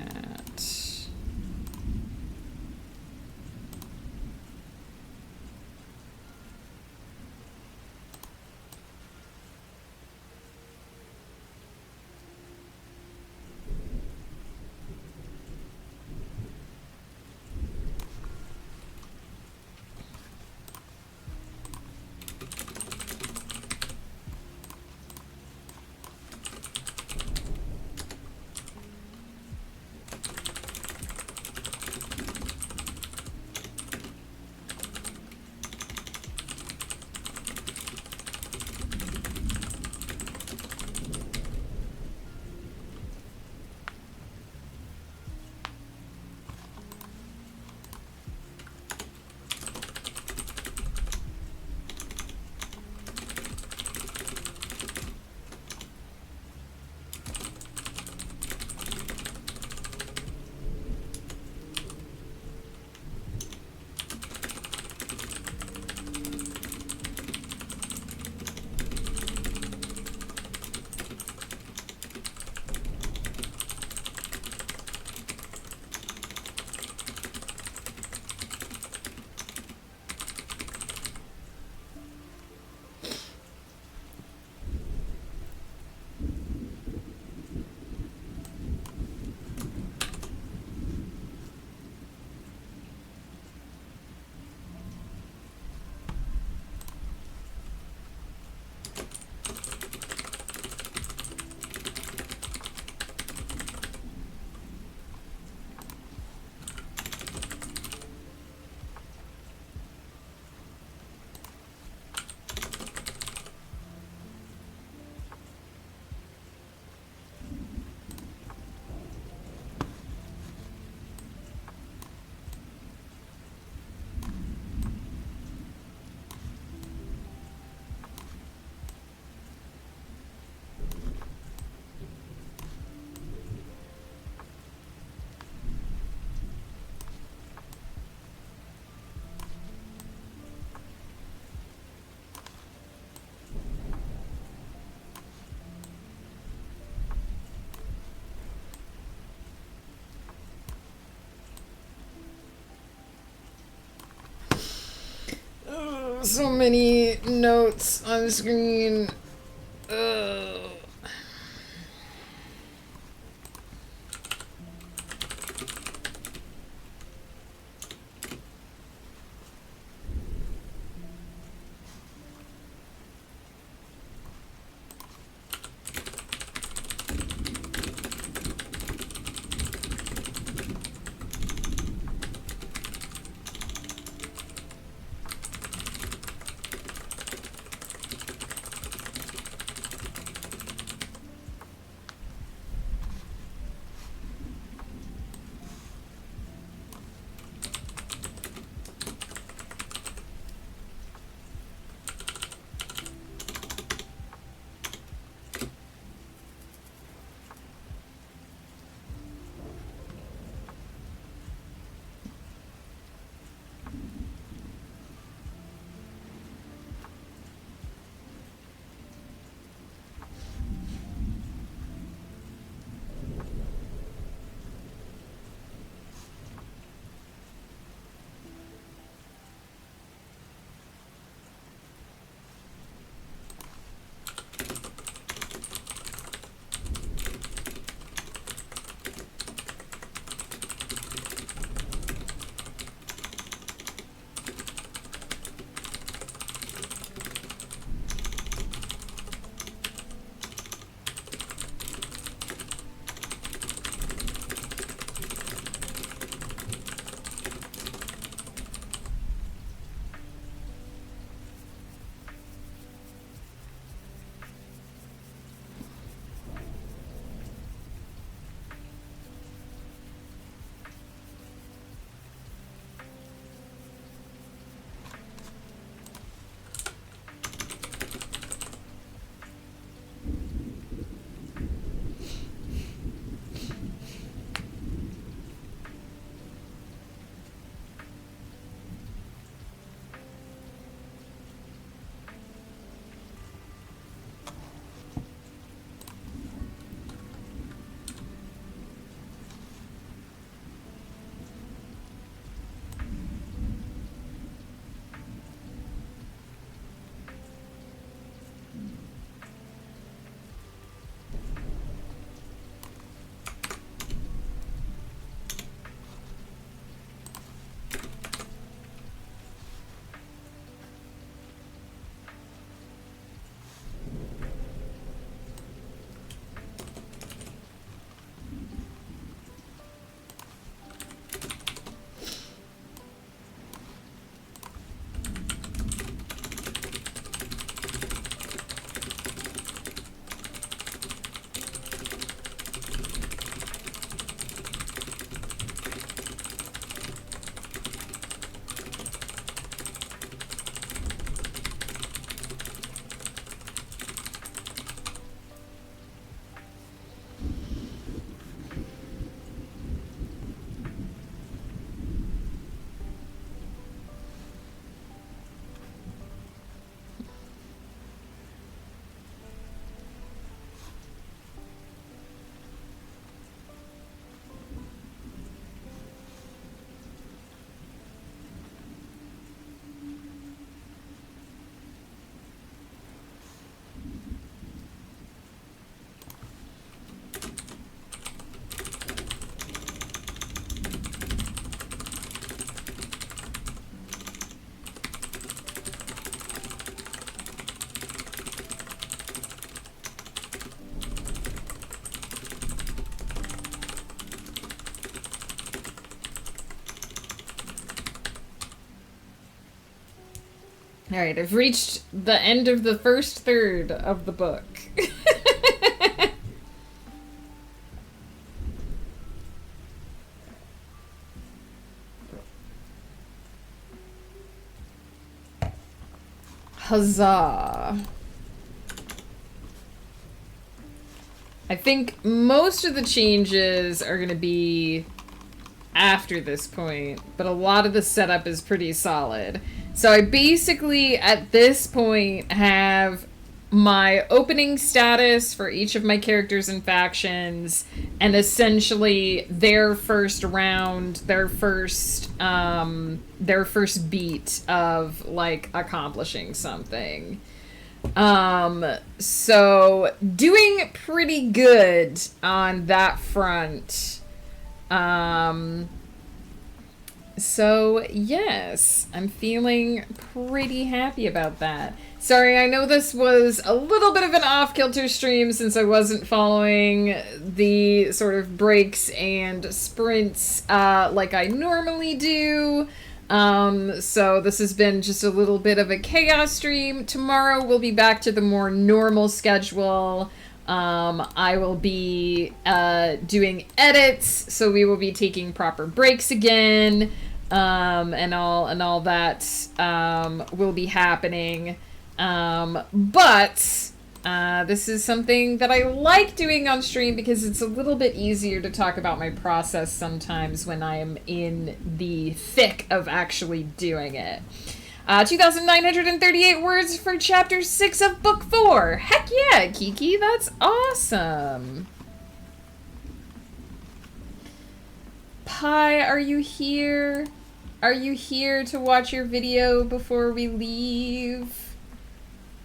So many notes on screen. Ugh. All right, I've reached the end of the first third of the book. Huzzah. I think most of the changes are going to be after this point, but a lot of the setup is pretty solid. So I basically, at this point, have my opening status for each of my characters and factions, and essentially their first round, their first beat of, like, accomplishing something. So doing pretty good on that front. So yes, I'm feeling pretty happy about that. Sorry, I know this was a little bit of an off-kilter stream since I wasn't following the sort of breaks and sprints like I normally do. So this has been just a little bit of a chaos stream. Tomorrow we'll be back to the more normal schedule. I will be doing edits, so we will be taking proper breaks again, and all that will be happening. But this is something that I like doing on stream because it's a little bit easier to talk about my process sometimes when I am in the thick of actually doing it. 2,938 words for chapter 6 of book 4. Heck yeah, Kiki, that's awesome. Pi, are you here? Are you here to watch your video before we leave?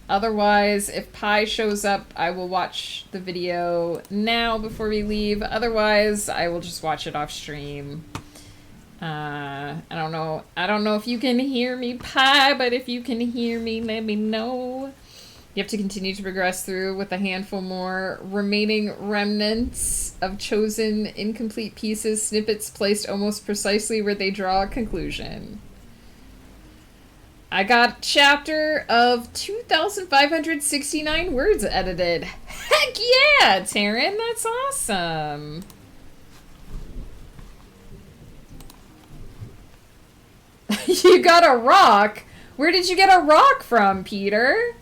Otherwise, if Pi shows up, I will watch the video now before we leave. Otherwise, I will just watch it off stream. I don't know if you can hear me, Pi, but if you can hear me, let me know. You have to continue to progress through with a handful more remaining remnants of chosen incomplete pieces, snippets placed almost precisely where they draw a conclusion. I got chapter of 2,569 words edited. Heck yeah, Taryn, that's awesome. You got a rock? Where did you get a rock from, Peter?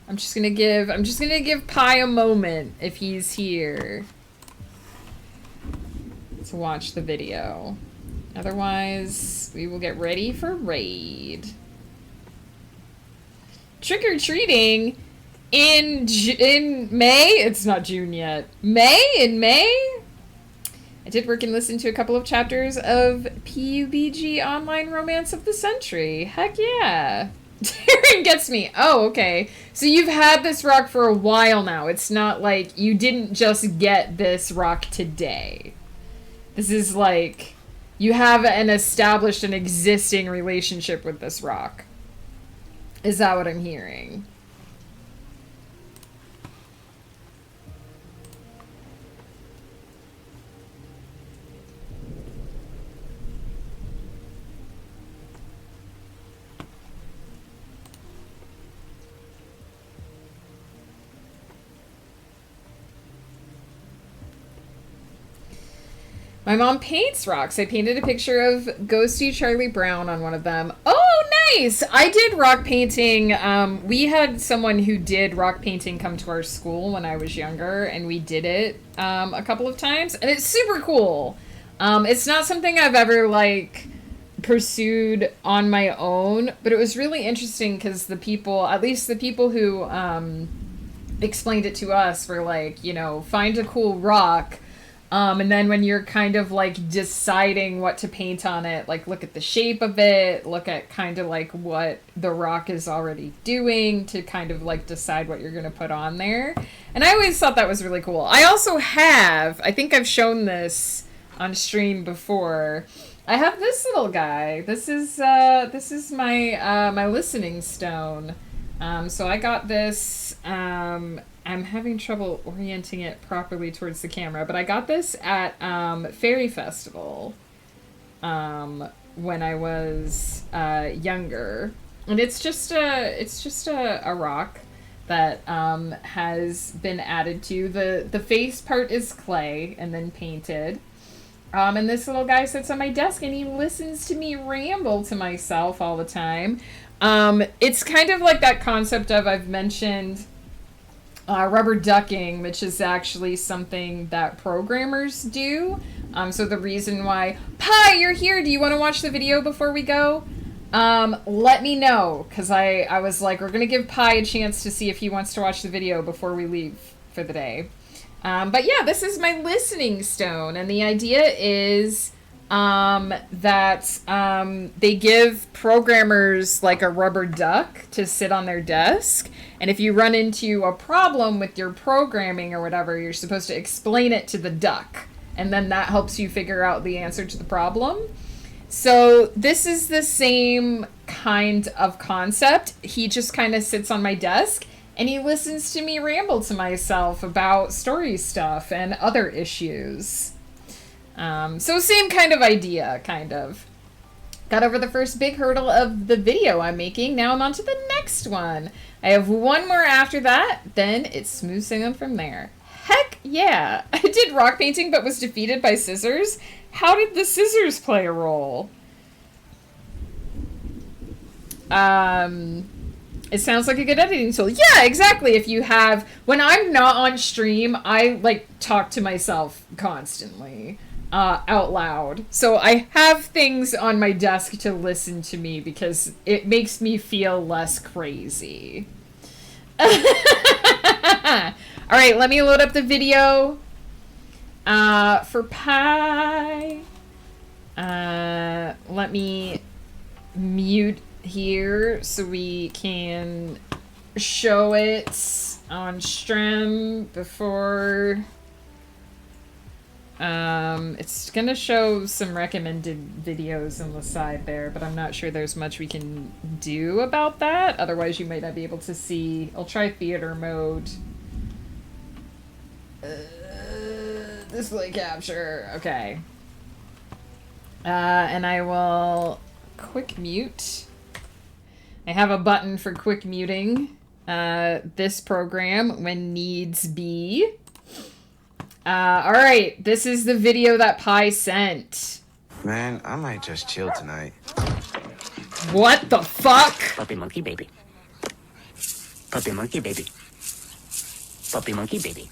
I'm just gonna give Pi a moment if he's here to watch the video. Otherwise, we will get ready for raid. Trick-or-treating in May? It's not June yet. In May? I did work and listen to a couple of chapters of PUBG Online Romance of the Century. Heck yeah. Darren gets me. Oh, okay. So you've had this rock for a while now. It's not like you didn't just get this rock today. This is like you have an established and existing relationship with this rock. Is that what I'm hearing? My mom paints rocks. I painted a picture of Ghosty Charlie Brown on one of them. Oh, nice! I did rock painting. We had someone who did rock painting come to our school when I was younger, and we did it a couple of times, and it's super cool. It's not something I've ever, like, pursued on my own, but it was really interesting because the people, at least the people who explained it to us were like, you know, find a cool rock. And then when you're kind of like deciding what to paint on it, like look at the shape of it, look at kind of like what the rock is already doing to kind of like decide what you're going to put on there. And I always thought that was really cool. I also have, I think I've shown this on stream before. I have this little guy. This is my, my listening stone. So I got this, I'm having trouble orienting it properly towards the camera, but I got this at Fairy Festival when I was younger. And it's just a rock that has been added to. The face part is clay and then painted. And this little guy sits on my desk and he listens to me ramble to myself all the time. It's kind of like that concept of, I've mentioned rubber ducking, which is actually something that programmers do. So the reason why, Pi, you're here. Do you want to watch the video before we go? Let me know, because I was like, we're going to give Pi a chance to see if he wants to watch the video before we leave for the day. But yeah, this is my listening stone, and the idea is that they give programmers like a rubber duck to sit on their desk, and if you run into a problem with your programming or whatever, you're supposed to explain it to the duck, and then that helps you figure out the answer to the problem. So this is the same kind of concept. He just kind of sits on my desk and he listens to me ramble to myself about story stuff and other issues. So same kind of idea, kind of. Got over the first big hurdle of the video I'm making. Now I'm on to the next one. I have one more after that, then it's smooth sailing from there. Heck yeah! I did rock painting but was defeated by scissors. How did the scissors play a role? It sounds like a good editing tool. Yeah, exactly. If you have... When I'm not on stream, I, like, talk to myself constantly. Out loud. So I have things on my desk to listen to me because it makes me feel less crazy. Alright, let me load up the video. For Pi. Let me mute here so we can show it on stream before... it's gonna show some recommended videos on the side there, but I'm not sure there's much we can do about that. Otherwise, you might not be able to see. I'll try theater mode. Display capture. Okay. And I will quick mute. I have a button for quick muting this program when needs be. Alright, this is the video that Pi sent. Man, I might just chill tonight. What the fuck? Puppy monkey baby. Puppy monkey baby. Puppy monkey baby.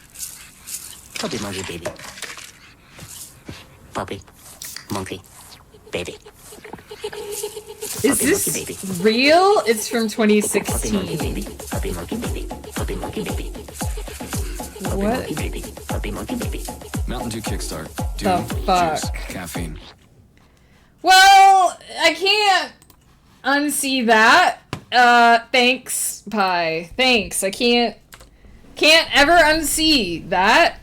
Puppy monkey baby. Puppy monkey baby. Is this real? It's from 2016. Puppy monkey baby. Puppy monkey baby. Puppy monkey baby. What? Puppy monkey baby. Mountain Dew Kickstart. The fuck? Juice, caffeine. Well, I can't unsee that. Thanks, Pi. Thanks. I can't ever unsee that.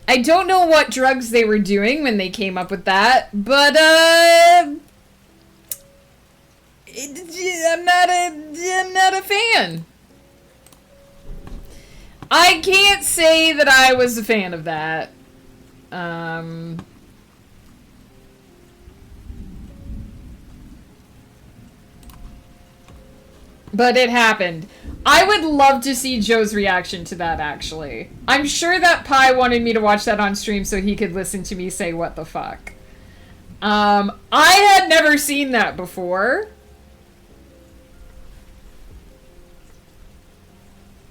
I don't know what drugs they were doing when they came up with that, but I'm not a fan. I can't say that I was a fan of that. But it happened. I would love to see Joe's reaction to that, actually. I'm sure that Pi wanted me to watch that on stream so he could listen to me say what the fuck. I had never seen that before.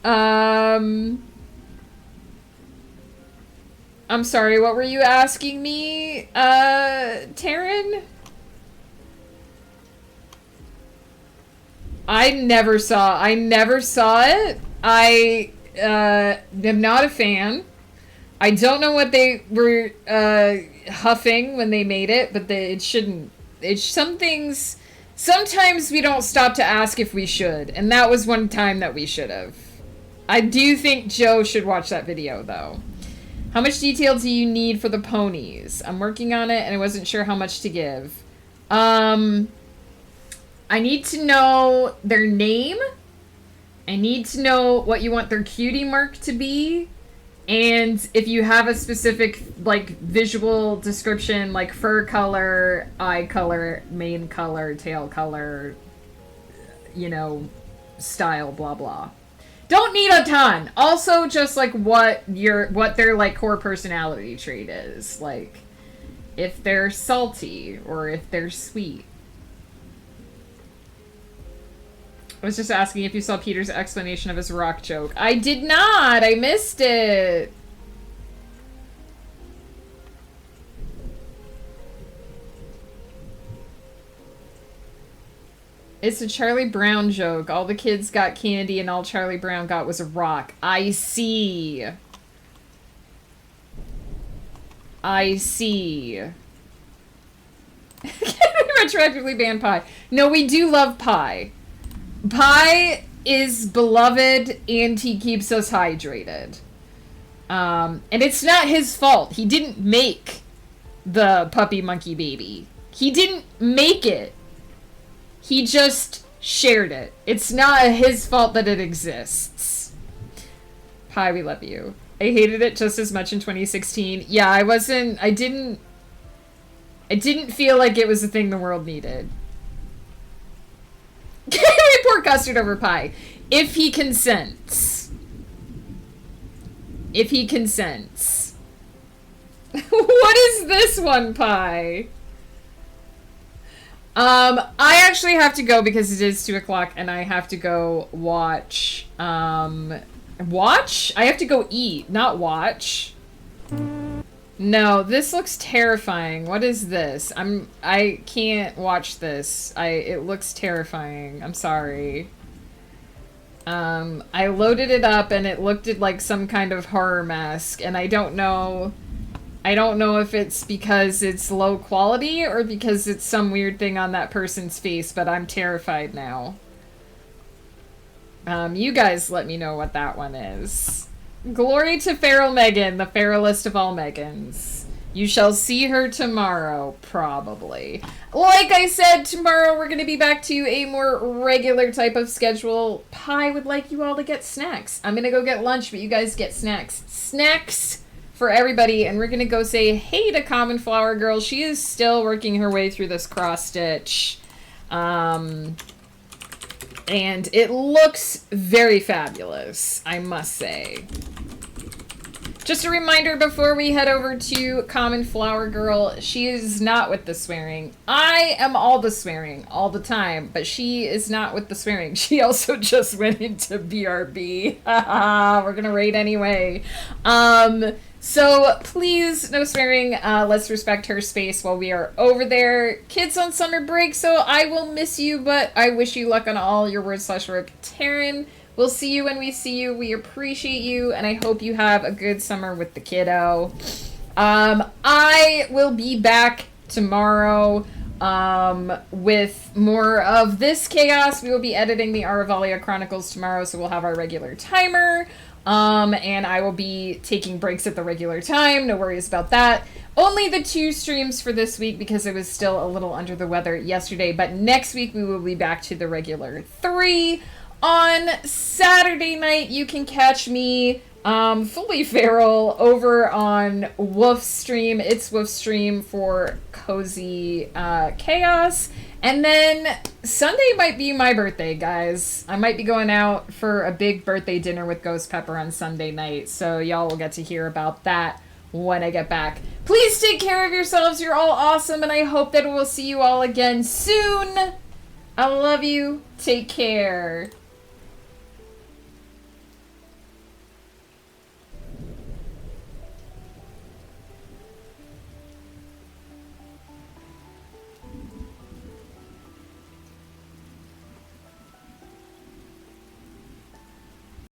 I'm sorry, what were you asking me, Taryn? I never saw it. I am not a fan. I don't know what they were huffing when they made it, but it shouldn't. Some things, sometimes we don't stop to ask if we should, and that was one time that we should have. I do think Joe should watch that video, though. How much detail do you need for the ponies? I'm working on it, and I wasn't sure how much to give. I need to know their name. I need to know what you want their cutie mark to be. And if you have a specific, like, visual description, like fur color, eye color, mane color, tail color, you know, style, blah, blah. Don't need a ton. Also, just, like, what their, like, core personality trait is. Like, if they're salty or if they're sweet. I was just asking if you saw Peter's explanation of his rock joke. I did not! I missed it! It's a Charlie Brown joke. All the kids got candy and all Charlie Brown got was a rock. I see. I see. Retroactively ban pie. No, we do love pie. Pie is beloved and he keeps us hydrated. And it's not his fault. He didn't make the puppy monkey baby. He didn't make it. He just shared it. It's not his fault that it exists. Pie, we love you. I hated it just as much in 2016. Yeah, I didn't feel like it was a thing the world needed. Pour custard over pie. If he consents. If he consents. What is this one, Pie? I actually have to go because it is 2 o'clock and I have to go watch, watch? I have to go eat, not watch. No, this looks terrifying. What is this? I can't watch this. It looks terrifying. I'm sorry. I loaded it up and it looked at like some kind of horror mask and I don't know if it's because it's low quality or because it's some weird thing on that person's face, but I'm terrified now. You guys let me know what that one is. Glory to Feral Megan, the feralest of all Megans. You shall see her tomorrow, probably. Like I said, tomorrow we're going to be back to a more regular type of schedule. Pie would like you all to get snacks. I'm going to go get lunch, but you guys get snacks. Snacks for everybody, and we're going to go say hey to Common Flower Girl. She is still working her way through this cross stitch. And it looks very fabulous, I must say. Just a reminder before we head over to Common Flower Girl, she is not with the swearing. I am all the swearing all the time, but she is not with the swearing. She also just went into BRB. We're gonna raid anyway. So please, no swearing. Let's respect her space while we are over there. Kids on summer break, so I will miss you, but I wish you luck on all your work. Taryn, we'll see you when we see you. We appreciate you, and I hope you have a good summer with the kiddo. I will be back tomorrow with more of this chaos. We will be editing the Aravalia Chronicles tomorrow, so we'll have our regular timer. And I will be taking breaks at the regular time. No worries about that. Only the 2 streams for this week because I was still a little under the weather yesterday. But next week we will be back to the regular 3. On Saturday night, you can catch me fully feral over on Woof's stream. It's Woof's stream for Cozy Chaos. And then Sunday might be my birthday, guys. I might be going out for a big birthday dinner with Ghost Pepper on Sunday night. So y'all will get to hear about that when I get back. Please take care of yourselves. You're all awesome. And I hope that we'll see you all again soon. I love you. Take care.